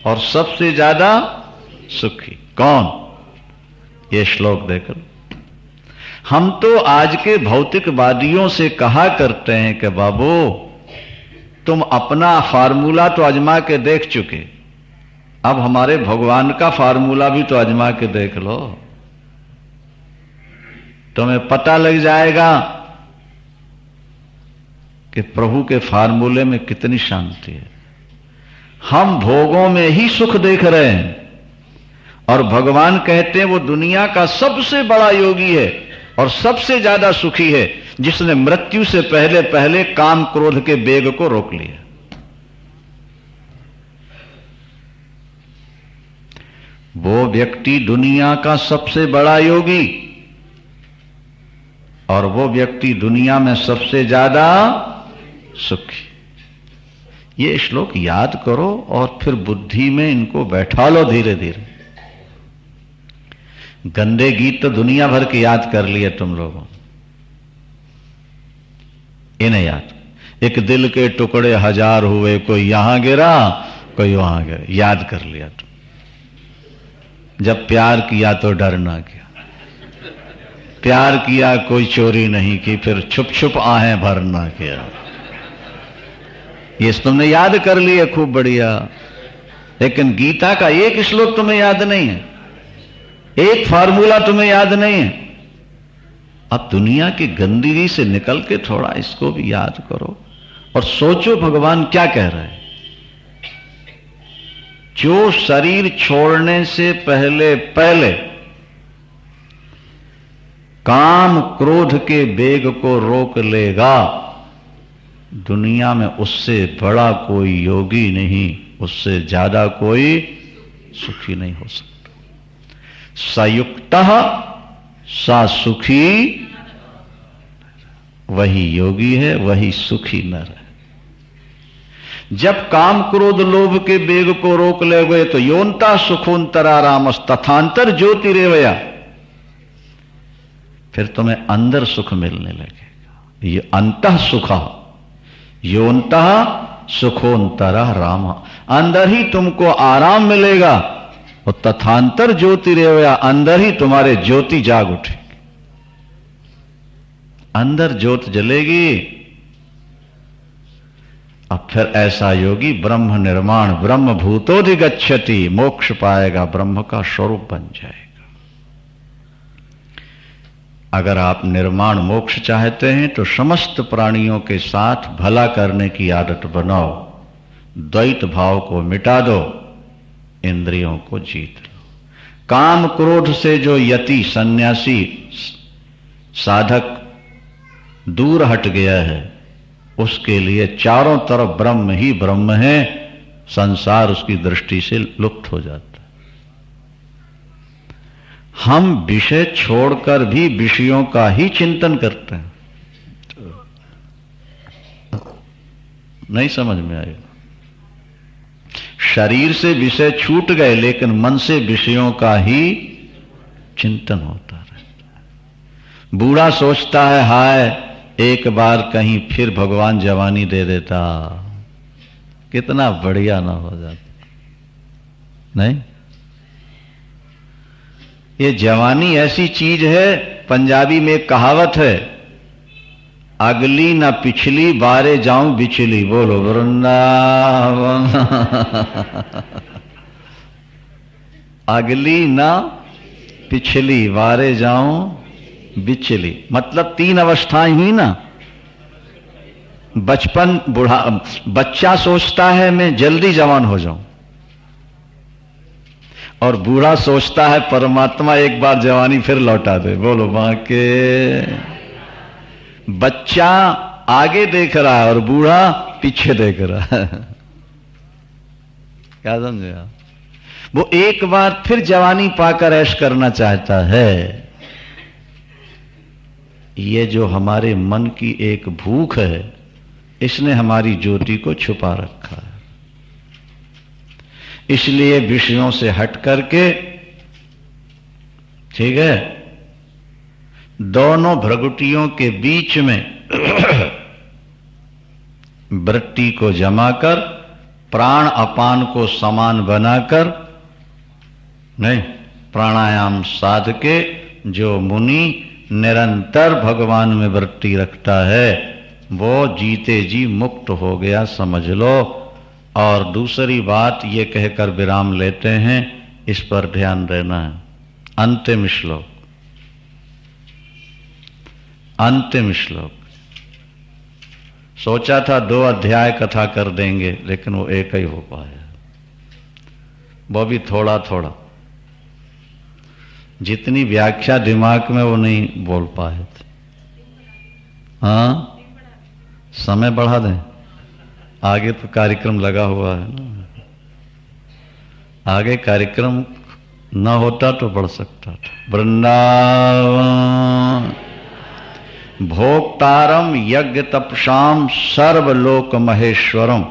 [SPEAKER 1] और सबसे ज्यादा सुखी कौन? ये श्लोक देखो। हम तो आज के भौतिकवादियों से कहा करते हैं कि बाबू तुम अपना फार्मूला तो आजमा के देख चुके, अब हमारे भगवान का फार्मूला भी तो आजमा के देख लो, तुम्हें पता लग जाएगा कि प्रभु के फार्मूले में कितनी शांति है। हम भोगों में ही सुख देख रहे हैं और भगवान कहते हैं वो दुनिया का सबसे बड़ा योगी है और सबसे ज्यादा सुखी है जिसने मृत्यु से पहले पहले काम क्रोध के वेग को रोक लिया। वो व्यक्ति दुनिया का सबसे बड़ा योगी और वो व्यक्ति दुनिया में सबसे ज्यादा सुखी। ये श्लोक याद करो और फिर बुद्धि में इनको बैठा लो धीरे धीरे। गंदे गीत तो दुनिया भर के याद कर लिए तुम लोगों, इन्हें याद। एक दिल के टुकड़े हजार हुए, कोई यहां गिरा कोई वहां गिरा, याद कर लिया तुम। जब प्यार किया तो डर ना किया, प्यार किया कोई चोरी नहीं की, फिर छुप छुप आहें भरना किया। ये तुमने याद कर लिए, खूब बढ़िया। लेकिन गीता का एक श्लोक तुम्हें याद नहीं है, एक फार्मूला तुम्हें याद नहीं है। अब दुनिया की गंदगी से निकल के थोड़ा इसको भी याद करो और सोचो भगवान क्या कह रहे हैं। जो शरीर छोड़ने से पहले पहले काम क्रोध के वेग को रोक लेगा, दुनिया में उससे बड़ा कोई योगी नहीं, उससे ज्यादा कोई सुखी नहीं हो सकता। सयुक्तः सा सुखी, वही योगी है, वही सुखी नर है। जब काम क्रोध लोभ के वेग को रोक ले गए तो योनता सुखोन्तरा रामस तथांतर ज्योतिरेवया, फिर तुम्हें अंदर सुख मिलने लगेगा। ये अंतः सुख, योनता सुखोन्तरा राम, अंदर ही तुमको आराम मिलेगा और तथांतर ज्योतिरेवया, अंदर ही तुम्हारे ज्योति जाग उठेगी। अंदर ज्योत जलेगी अब फिर ऐसा योगी ब्रह्म निर्माण ब्रह्म भूतोधिगच्छति, मोक्ष पाएगा, ब्रह्म का स्वरूप बन जाएगा। अगर आप निर्माण मोक्ष चाहते हैं तो समस्त प्राणियों के साथ भला करने की आदत बनाओ, द्वैत भाव को मिटा दो, इंद्रियों को जीत लो। काम क्रोध से जो यति सन्यासी साधक दूर हट गया है, उसके लिए चारों तरफ ब्रह्म ही ब्रह्म है, संसार उसकी दृष्टि से लुप्त हो जाता है। हम विषय छोड़कर भी विषयों का ही चिंतन करते हैं। नहीं समझ में आएगा। शरीर से विषय छूट गए लेकिन मन से विषयों का ही चिंतन होता रहता है। बूढ़ा सोचता है हाय एक बार कहीं फिर भगवान जवानी दे देता, कितना बढ़िया ना हो जाता। नहीं, ये जवानी ऐसी चीज है, पंजाबी में एक कहावत है, अगली ना पिछली बारे जाऊं बिचली। बोलो वृंदावन। अगली ना पिछली बारे जाऊं बिचली, मतलब तीन अवस्थाएं हुई ना। बचपन बूढ़ा, बच्चा सोचता है मैं जल्दी जवान हो जाऊं, और बूढ़ा सोचता है परमात्मा एक बार जवानी फिर लौटा दे। बोलो बाके। बच्चा आगे देख रहा है और बूढ़ा पीछे देख रहा है। क्या समझे आप? वो एक बार फिर जवानी पाकर ऐश करना चाहता है। ये जो हमारे मन की एक भूख है, इसने हमारी ज्योति को छुपा रखा है। इसलिए विषयों से हट करके, ठीक है, दोनों भ्रगुटियों के बीच में वृत्ति को जमाकर, प्राण अपान को समान बनाकर, नहीं, प्राणायाम साध के जो मुनि निरंतर भगवान में वृत्ति रखता है, वो जीते जी मुक्त हो गया, समझ लो। और दूसरी बात ये कहकर विराम लेते हैं, इस पर ध्यान देना है। अंतिम श्लोक, अंतिम श्लोक। सोचा था 2 अध्याय कथा कर देंगे, लेकिन वो एक ही हो पाया, वो भी थोड़ा थोड़ा। जितनी व्याख्या दिमाग में वो नहीं बोल पाए थे। हाँ, समय बढ़ा दें, आगे तो कार्यक्रम लगा हुआ है ना। आगे कार्यक्रम न होता तो बढ़ सकता था। वृंदावन भोक्तारम यज्ञ तपसाम सर्वलोक महेश्वरम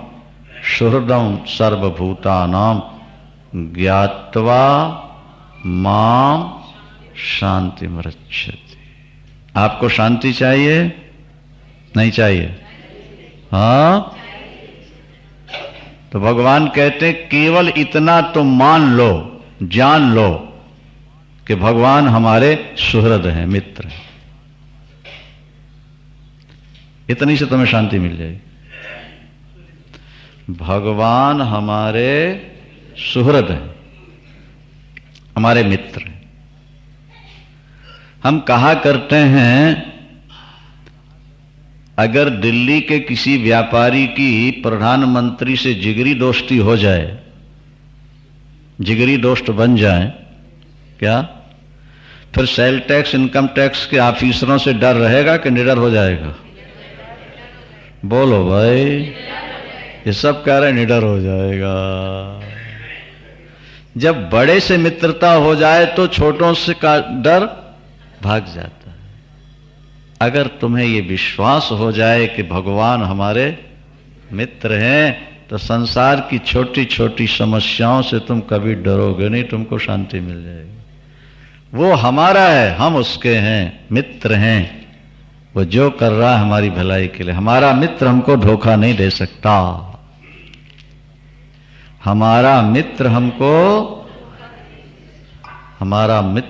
[SPEAKER 1] सुहृदम सर्वभूतानाम ज्ञात्वा माम शांति मृच्छति। आपको शांति चाहिए? नहीं चाहिए? हाँ, तो भगवान कहते केवल इतना तो मान लो, जान लो कि भगवान हमारे सुहृद हैं, मित्र हैं। इतनी से तुम्हें शांति मिल जाएगी। भगवान हमारे सुहृद हैं, हमारे मित्र हैं। हम कहा करते हैं, अगर दिल्ली के किसी व्यापारी की प्रधानमंत्री से जिगरी दोस्ती हो जाए, जिगरी दोस्त बन जाए, क्या फिर सेल टैक्स इनकम टैक्स के ऑफिसरों से डर रहेगा कि निडर हो जाएगा? बोलो भाई, ये सब कह रहे निडर हो जाएगा। जब बड़े से मित्रता हो जाए तो छोटों से का डर भाग जाता है। अगर तुम्हें ये विश्वास हो जाए कि भगवान हमारे मित्र हैं, तो संसार की छोटी छोटी समस्याओं से तुम कभी डरोगे नहीं, तुमको शांति मिल जाएगी। वो हमारा है, हम उसके हैं, मित्र हैं। वो जो कर रहा है हमारी भलाई के लिए। हमारा मित्र हमको धोखा नहीं दे सकता। हमारा मित्र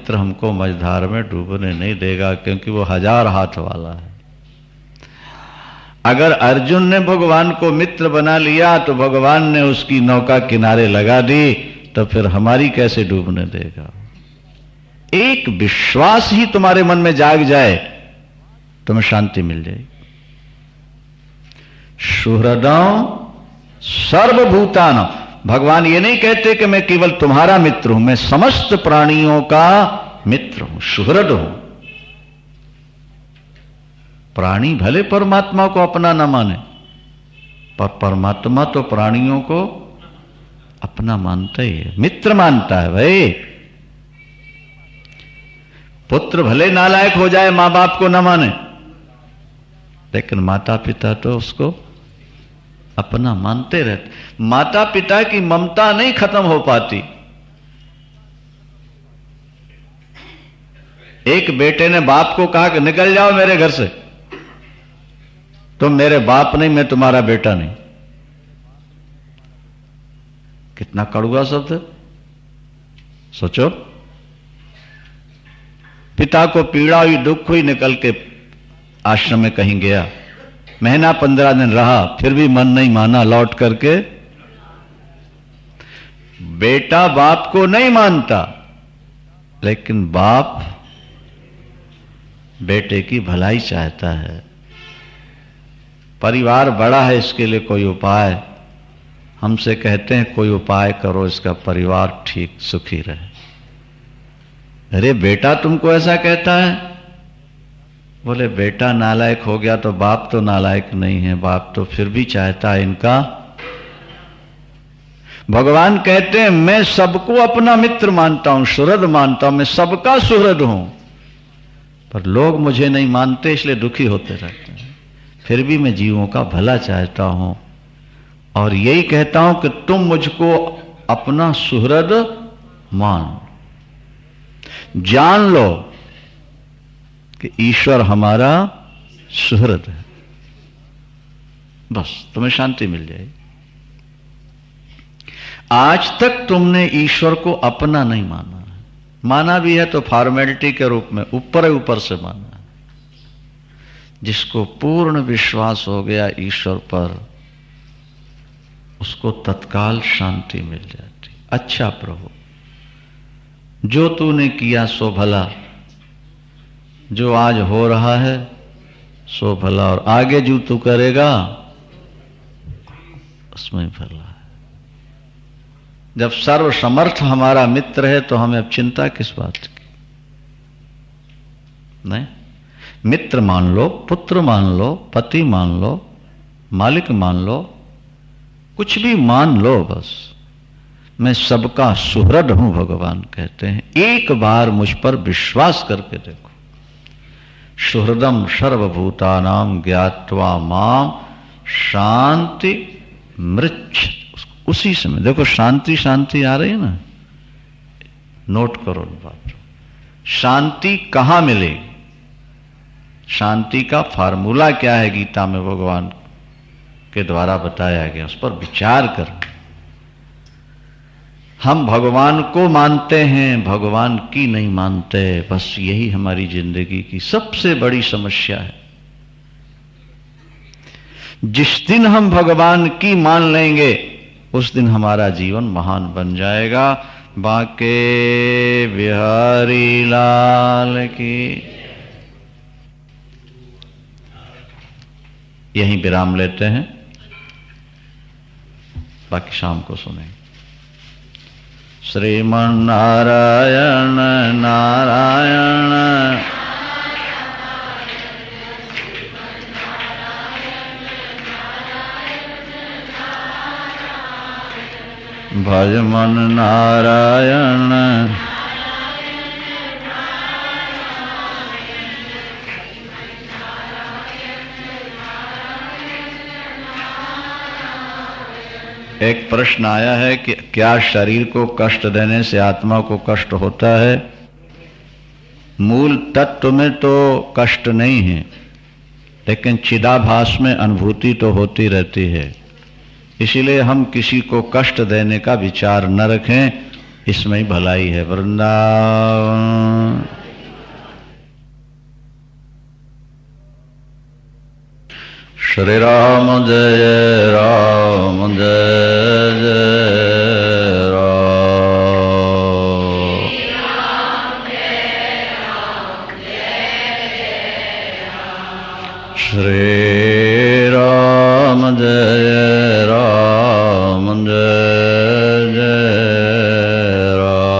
[SPEAKER 1] हमको मझधार में डूबने नहीं देगा, क्योंकि वो 1000 हाथ वाला है। अगर अर्जुन ने भगवान को मित्र बना लिया तो भगवान ने उसकी नौका किनारे लगा दी, तो फिर हमारी कैसे डूबने देगा। एक विश्वास ही तुम्हारे मन में जाग जाए, तुम्हें शांति मिल जाएगी। सुहृदं सर्वभूतानां, भगवान ये नहीं कहते कि मैं केवल तुम्हारा मित्र हूं, मैं समस्त प्राणियों का मित्र हूं, सुहृद हूं। प्राणी भले परमात्मा को अपना न माने, पर परमात्मा तो प्राणियों को अपना मानता ही है, मित्र मानता है। भाई पुत्र भले नालायक हो जाए, मां बाप को न माने, लेकिन माता पिता तो उसको अपना मानते रहते। माता पिता की ममता नहीं खत्म हो पाती। एक बेटे ने बाप को कहा कि निकल जाओ मेरे घर से, तुम मेरे बाप नहीं, मैं तुम्हारा बेटा नहीं। कितना कड़वा शब्द है, सोचो। पिता को पीड़ा हुई, दुख हुई, निकल के आश्रम में कहीं गया, महीना 15 दिन रहा, फिर भी मन नहीं माना, लौट करके। बेटा बाप को नहीं मानता, लेकिन बाप बेटे की भलाई चाहता है। परिवार बड़ा है, इसके लिए कोई उपाय, हमसे कहते हैं कोई उपाय करो, इसका परिवार ठीक सुखी रहे। अरे बेटा तुमको ऐसा कहता है? बोले बेटा नालायक हो गया तो बाप तो नालायक नहीं है, बाप तो फिर भी चाहता है इनका। भगवान कहते हैं मैं सबको अपना मित्र मानता हूं, सुहृद मानता हूं, मैं सबका सुहृद हूं, पर लोग मुझे नहीं मानते, इसलिए दुखी होते रहते हैं। फिर भी मैं जीवों का भला चाहता हूं और यही कहता हूं कि तुम मुझको अपना सुहृद मान, जान लो कि ईश्वर हमारा सुहृद है, बस तुम्हें शांति मिल जाएगी। आज तक तुमने ईश्वर को अपना नहीं माना है, माना भी है तो फॉर्मेलिटी के रूप में, ऊपर ऊपर से माना है। जिसको पूर्ण विश्वास हो गया ईश्वर पर, उसको तत्काल शांति मिल जाती। अच्छा प्रभु, जो तूने किया सो भला, जो आज हो रहा है सो भला, और आगे जो तू करेगा उसमें भला है। जब सर्व समर्थ हमारा मित्र है तो हमें अब चिंता किस बात की? नहीं, मित्र मान लो, पुत्र मान लो, पति मान लो, मालिक मान लो, कुछ भी मान लो, बस मैं सबका सुहृद हूं। भगवान कहते हैं एक बार मुझ पर विश्वास करके देखो। सुहृदम सर्वभूतानां ज्ञात्वा माम शांति मृच्छ। उसी समय देखो शांति शांति आ रही है ना, नोट करो बात। शांति कहां मिलेगी? शांति का फार्मूला क्या है? गीता में भगवान के द्वारा बताया गया, उस पर विचार करना। हम भगवान को मानते हैं, भगवान की नहीं मानते, बस यही हमारी जिंदगी की सबसे बड़ी समस्या है। जिस दिन हम भगवान की मान लेंगे उस दिन हमारा जीवन महान बन जाएगा। बाके बिहारी लाल की। यहीं विराम लेते हैं, बाकी शाम को सुनेंगे। श्रीमन नारायण नारायण भजमन नारायण एक प्रश्न आया है कि क्या शरीर को कष्ट देने से आत्मा को कष्ट होता है? मूल तत्व में तो कष्ट नहीं है, लेकिन चिदाभास में अनुभूति तो होती रहती है। इसीलिए हम किसी को कष्ट देने का विचार न रखें, इसमें ही भलाई है। वृंदावन। श्री राम जय राम जय जय राम। श्री राम जय राम जय जय राम।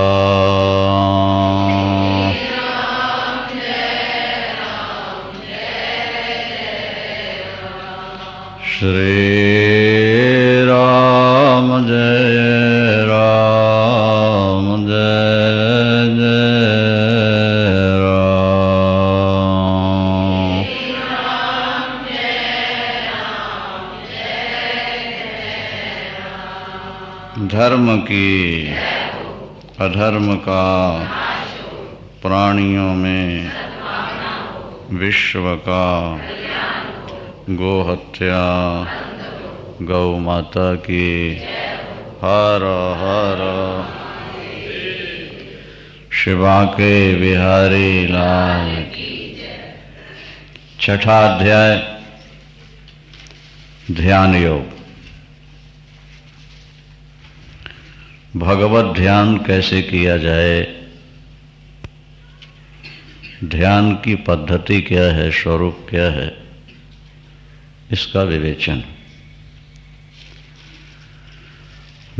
[SPEAKER 1] श्री राम जय राम जय जय राम। धर्म की अधर्म का प्राणियों में विश्व का गोहत्या गौ माता की हर हर शिवा के बिहारी लाल की। छठा अध्याय ध्यान योग। भगवत ध्यान कैसे किया जाए, ध्यान की पद्धति क्या है, स्वरूप क्या है, इसका विवेचन।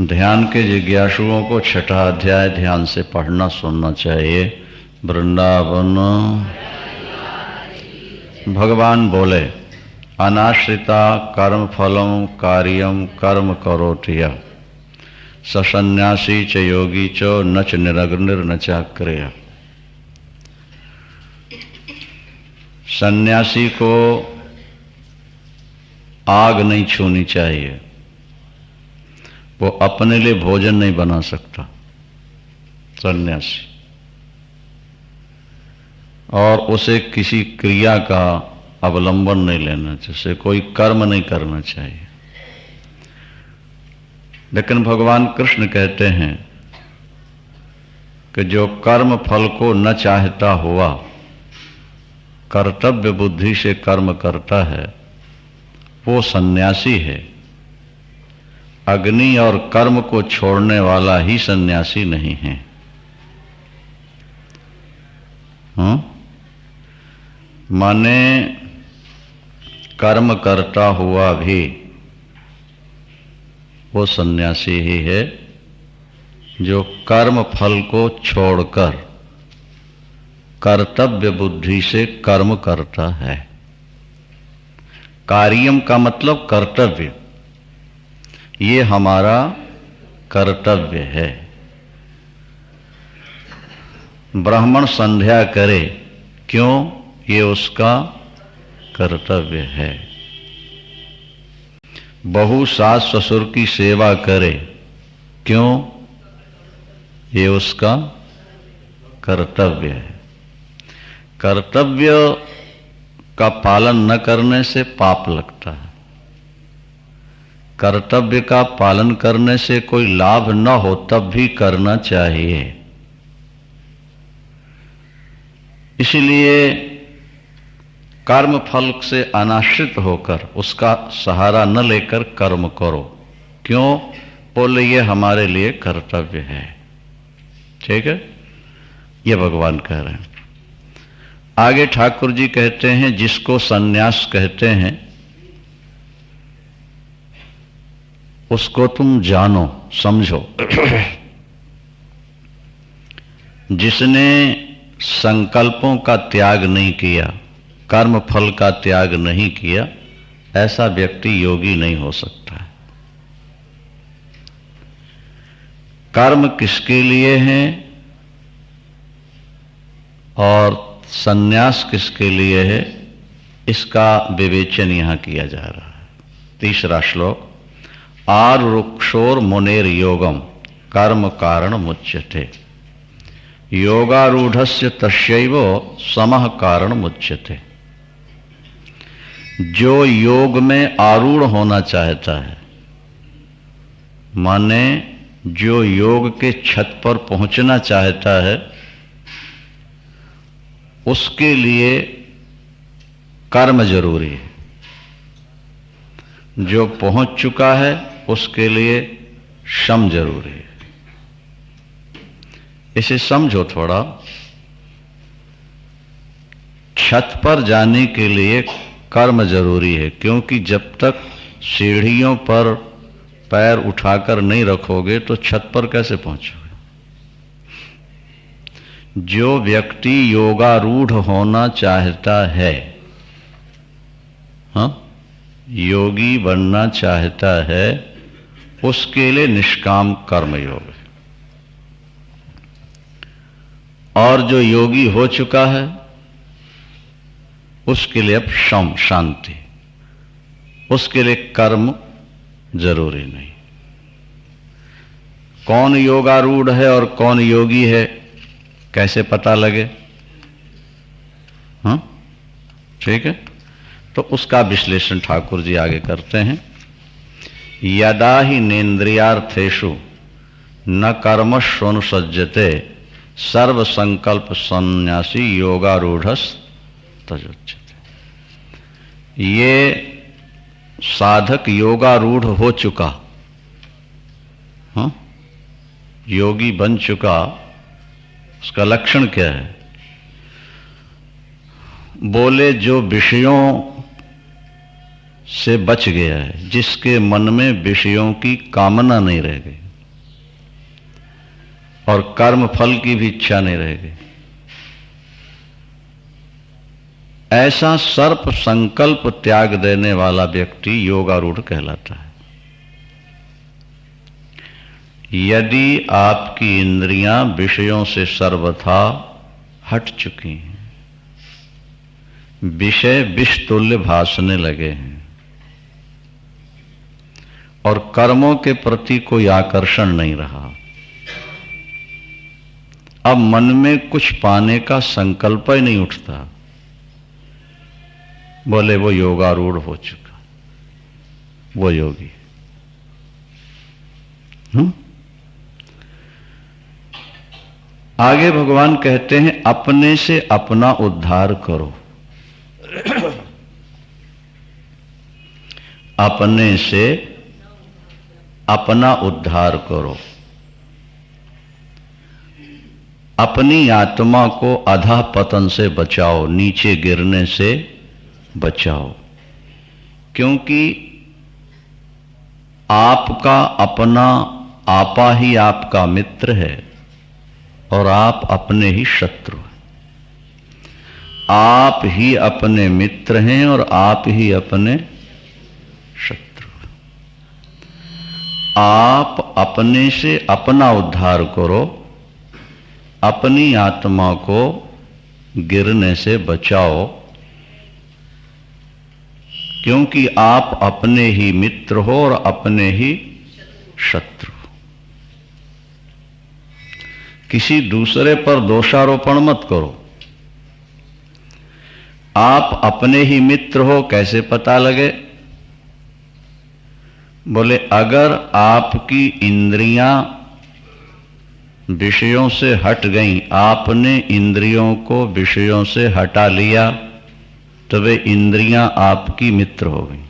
[SPEAKER 1] ध्यान के जिज्ञासुओं को छठा अध्याय ध्यान से पढ़ना सुनना चाहिए। वृंदावन। भगवान बोले, अनाश्रिता कर्म फलम कार्यम कर्म करोति यः सन्यासी च योगी च न च निरग्निर् न चाक्रिय। सन्यासी को आग नहीं छूनी चाहिए, वो अपने लिए भोजन नहीं बना सकता सन्यासी, और उसे किसी क्रिया का अवलंबन नहीं लेना चाहिए, उसे कोई कर्म नहीं करना चाहिए। लेकिन भगवान कृष्ण कहते हैं कि जो कर्म फल को न चाहता हुआ कर्तव्य बुद्धि से कर्म करता है वो सन्यासी है। अग्नि और कर्म को छोड़ने वाला ही सन्यासी नहीं है। माने कर्म करता हुआ भी वो सन्यासी ही है जो कर्म फल को छोड़कर कर्तव्य बुद्धि से कर्म करता है। कार्यम का मतलब कर्तव्य, ये हमारा कर्तव्य है। ब्राह्मण संध्या करे, क्यों? ये उसका कर्तव्य है। बहू सास ससुर की सेवा करे, क्यों? ये उसका कर्तव्य है। कर्तव्य का पालन न करने से पाप लगता है। कर्तव्य का पालन करने से कोई लाभ न हो तब भी करना चाहिए। इसलिए कर्म फल से अनाश्रित होकर उसका सहारा न लेकर कर्म करो। क्यों? बोले ये हमारे लिए कर्तव्य है। ठीक है, ये भगवान कह रहे हैं। आगे ठाकुर जी कहते हैं जिसको सन्यास कहते हैं उसको तुम जानो समझो। जिसने संकल्पों का त्याग नहीं किया, कर्म फल का त्याग नहीं किया, ऐसा व्यक्ति योगी नहीं हो सकता है। कर्म किसके लिए है और सन्यास किसके लिए है, इसका विवेचन यहां किया जा रहा है। तीसरा श्लोक। आरुक्षोर मुनेर योगम कर्म कारण मुच्यते योगारूढ़स्य तस्यैव समः कारण मुच्यते। जो योग में आरूढ़ होना चाहता है, माने जो योग के छत पर पहुंचना चाहता है, उसके लिए कर्म जरूरी है। जो पहुंच चुका है उसके लिए श्रम जरूरी है। इसे समझो थोड़ा। छत पर जाने के लिए कर्म जरूरी है, क्योंकि जब तक सीढ़ियों पर पैर उठाकर नहीं रखोगे तो छत पर कैसे पहुंचोगे। जो व्यक्ति योगारूढ़ होना चाहता है, हाँ, योगी बनना चाहता है, उसके लिए निष्काम कर्म योग है। और जो योगी हो चुका है उसके लिए अब शम शांति, उसके लिए कर्म जरूरी नहीं। कौन योगारूढ़ है और कौन योगी है कैसे पता लगे? हाँ, ठीक है। तो उसका विश्लेषण ठाकुर जी आगे करते हैं। यदा ही नेन्द्रियार्थेषु न कर्मष्वनुसज्जते सर्व संकल्प संन्यासी योगारूढ़स् तजुच्यते। ये साधक योगारूढ़ हो चुका, हाँ, योगी बन चुका, उसका लक्षण क्या है? बोले जो विषयों से बच गया है, जिसके मन में विषयों की कामना नहीं रह गई और कर्म फल की भी इच्छा नहीं रह गई, ऐसा सर्प संकल्प त्याग देने वाला व्यक्ति योगारूढ़ कहलाता है। यदि आपकी इंद्रियां विषयों से सर्वथा हट चुकी हैं, विषय विष तुल्य भासने लगे हैं और कर्मों के प्रति कोई आकर्षण नहीं रहा, अब मन में कुछ पाने का संकल्प ही नहीं उठता, बोले वो योगारूढ़ हो चुका, वो योगी। आगे भगवान कहते हैं अपने से अपना उद्धार करो। अपने से अपना उद्धार करो, अपनी आत्मा को अधः पतन से बचाओ, नीचे गिरने से बचाओ। क्योंकि आपका अपना आपा ही आपका मित्र है और आप अपने ही शत्रु हैं। आप ही अपने मित्र हैं और आप ही अपने शत्रु हैं। आप अपने से अपना उद्धार करो, अपनी आत्मा को गिरने से बचाओ, क्योंकि आप अपने ही मित्र हो और अपने ही शत्रु। किसी दूसरे पर दोषारोपण मत करो। आप अपने ही मित्र हो कैसे पता लगे? बोले अगर आपकी इंद्रियां विषयों से हट गईं, आपने इंद्रियों को विषयों से हटा लिया, तो वे इंद्रियां आपकी मित्र हो गईं।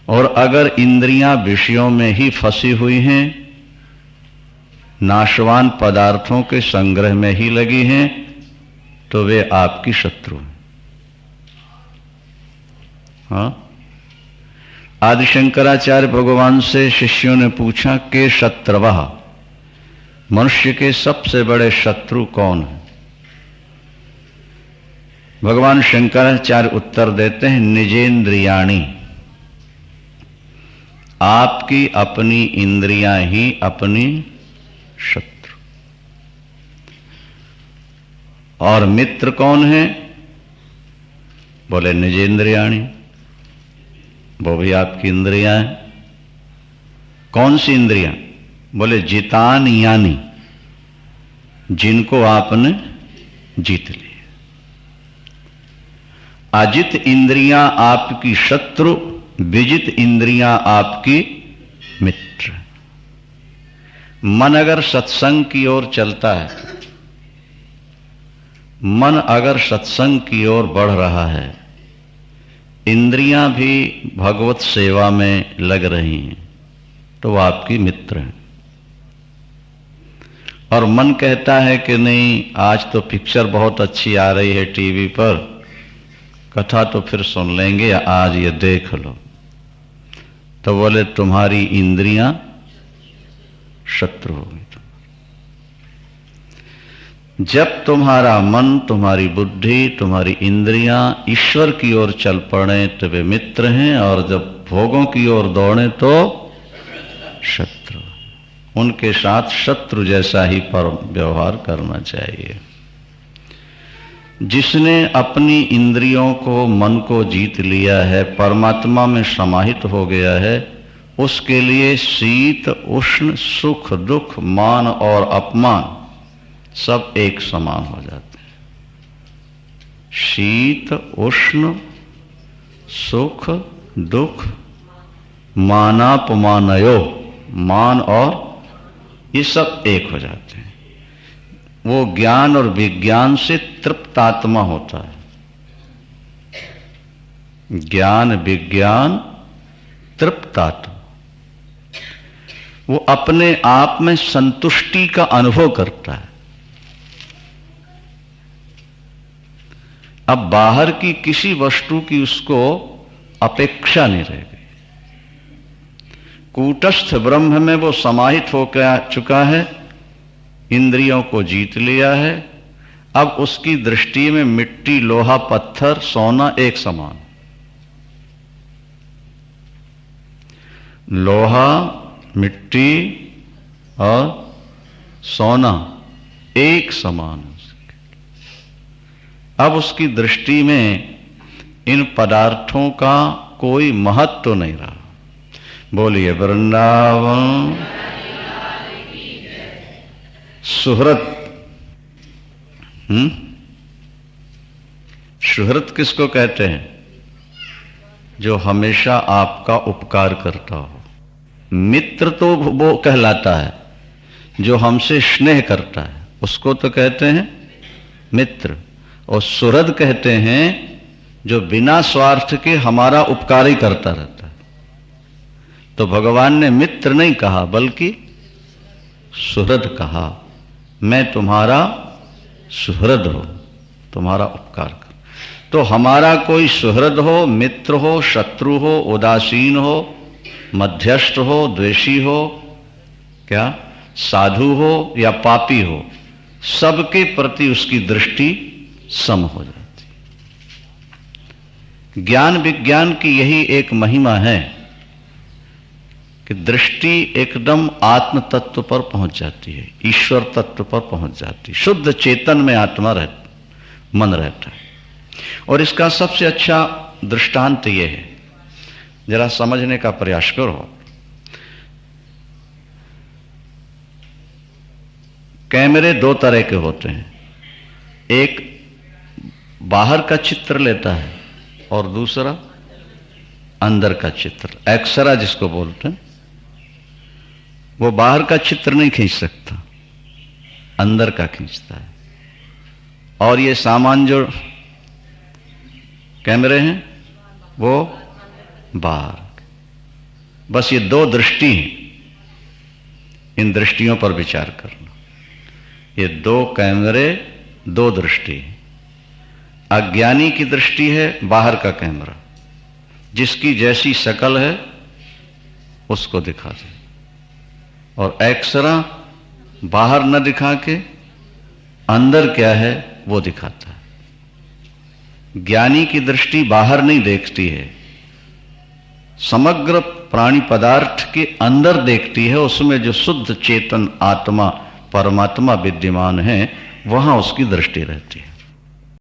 [SPEAKER 1] और अगर इंद्रियां विषयों में ही फंसी हुई हैं, नाशवान पदार्थों के संग्रह में ही लगी हैं, तो वे आपकी शत्रु हैं। हाँ? आदि शंकराचार्य भगवान से शिष्यों ने पूछा कि शत्रवः, मनुष्य के सबसे बड़े शत्रु कौन है? भगवान शंकराचार्य उत्तर देते हैं निजेंद्रियाणि। आपकी अपनी इंद्रियां ही अपनी शत्रु। और मित्र कौन है? बोले निजेंद्रियाणि, वो भी आपकी इंद्रियां हैं। कौन सी इंद्रियां? बोले जितान यानी, जिनको आपने जीत लिया। अजित इंद्रियां आपकी शत्रु, विजित इंद्रियां आपकी मित्र। मन अगर सत्संग की ओर चलता है, मन अगर सत्संग की ओर बढ़ रहा है, इंद्रियां भी भगवत सेवा में लग रही हैं तो वो आपकी मित्र हैं। और मन कहता है कि नहीं, आज तो पिक्चर बहुत अच्छी आ रही है टीवी पर, कथा तो फिर सुन लेंगे, आज ये देख लो। तो बोले तुम्हारी इंद्रियां शत्रु होगी। जब तुम्हारा मन, तुम्हारी बुद्धि, तुम्हारी इंद्रियां ईश्वर की ओर चल पड़े तो वे मित्र हैं, और जब भोगों की ओर दौड़े तो शत्रु। उनके साथ शत्रु जैसा ही पर व्यवहार करना चाहिए। जिसने अपनी इंद्रियों को, मन को जीत लिया है, परमात्मा में समाहित हो गया है, उसके लिए शीत उष्ण, सुख दुख, मान और अपमान सब एक समान हो जाते हैं। शीत उष्ण सुख दुख मानापमानयो, मान और ये सब एक हो जाते हैं। वो ज्ञान और विज्ञान से तृप्त आत्मा होता है। ज्ञान विज्ञान तृप्त आत्मा, वो अपने आप में संतुष्टि का अनुभव करता है। अब बाहर की किसी वस्तु की उसको अपेक्षा नहीं रह गई। कूटस्थ ब्रह्म में वो समाहित होकर चुका है, इंद्रियों को जीत लिया है। अब उसकी दृष्टि में मिट्टी, लोहा, पत्थर, सोना एक समान। लोहा, मिट्टी और सोना एक समान है। अब उसकी दृष्टि में इन पदार्थों का कोई महत्व नहीं रहा। बोलिए वृंदावन सुहृत। सुहृत किसको कहते हैं? जो हमेशा आपका उपकार करता हो। मित्र तो वो कहलाता है जो हमसे स्नेह करता है, उसको तो कहते हैं मित्र। और सुहृद कहते हैं जो बिना स्वार्थ के हमारा उपकार ही करता रहता है। तो भगवान ने मित्र नहीं कहा बल्कि सुहृद कहा। मैं तुम्हारा सुहृद हो, तुम्हारा उपकार कर। तो हमारा कोई सुहृद हो, मित्र हो, शत्रु हो, उदासीन हो, मध्यस्थ हो, द्वेषी हो, क्या साधु हो या पापी हो, सबके प्रति उसकी दृष्टि सम हो जाती। ज्ञान विज्ञान की यही एक महिमा है कि दृष्टि एकदम आत्म तत्व पर पहुंच जाती है, ईश्वर तत्व पर पहुंच जाती है। शुद्ध चेतन में आत्मा मन रहता है। और इसका सबसे अच्छा दृष्टांत यह है, जरा समझने का प्रयास करो। कैमरे दो तरह के होते हैं, एक बाहर का चित्र लेता है और दूसरा अंदर का चित्र, एक्सरा जिसको बोलते हैं। वो बाहर का चित्र नहीं खींच सकता, अंदर का खींचता है। और ये सामान जो कैमरे हैं वो बाहर। बस ये दो दृष्टि हैं, इन दृष्टियों पर विचार करना। ये दो कैमरे, दो दृष्टि। अज्ञानी की दृष्टि है बाहर का कैमरा, जिसकी जैसी शक्ल है उसको दिखा दे, और एक्सरा बाहर न दिखा के अंदर क्या है वो दिखाता है। ज्ञानी की दृष्टि बाहर नहीं देखती है, समग्र प्राणी पदार्थ के अंदर देखती है। उसमें जो शुद्ध चेतन आत्मा परमात्मा विद्यमान है, वहां उसकी दृष्टि रहती है।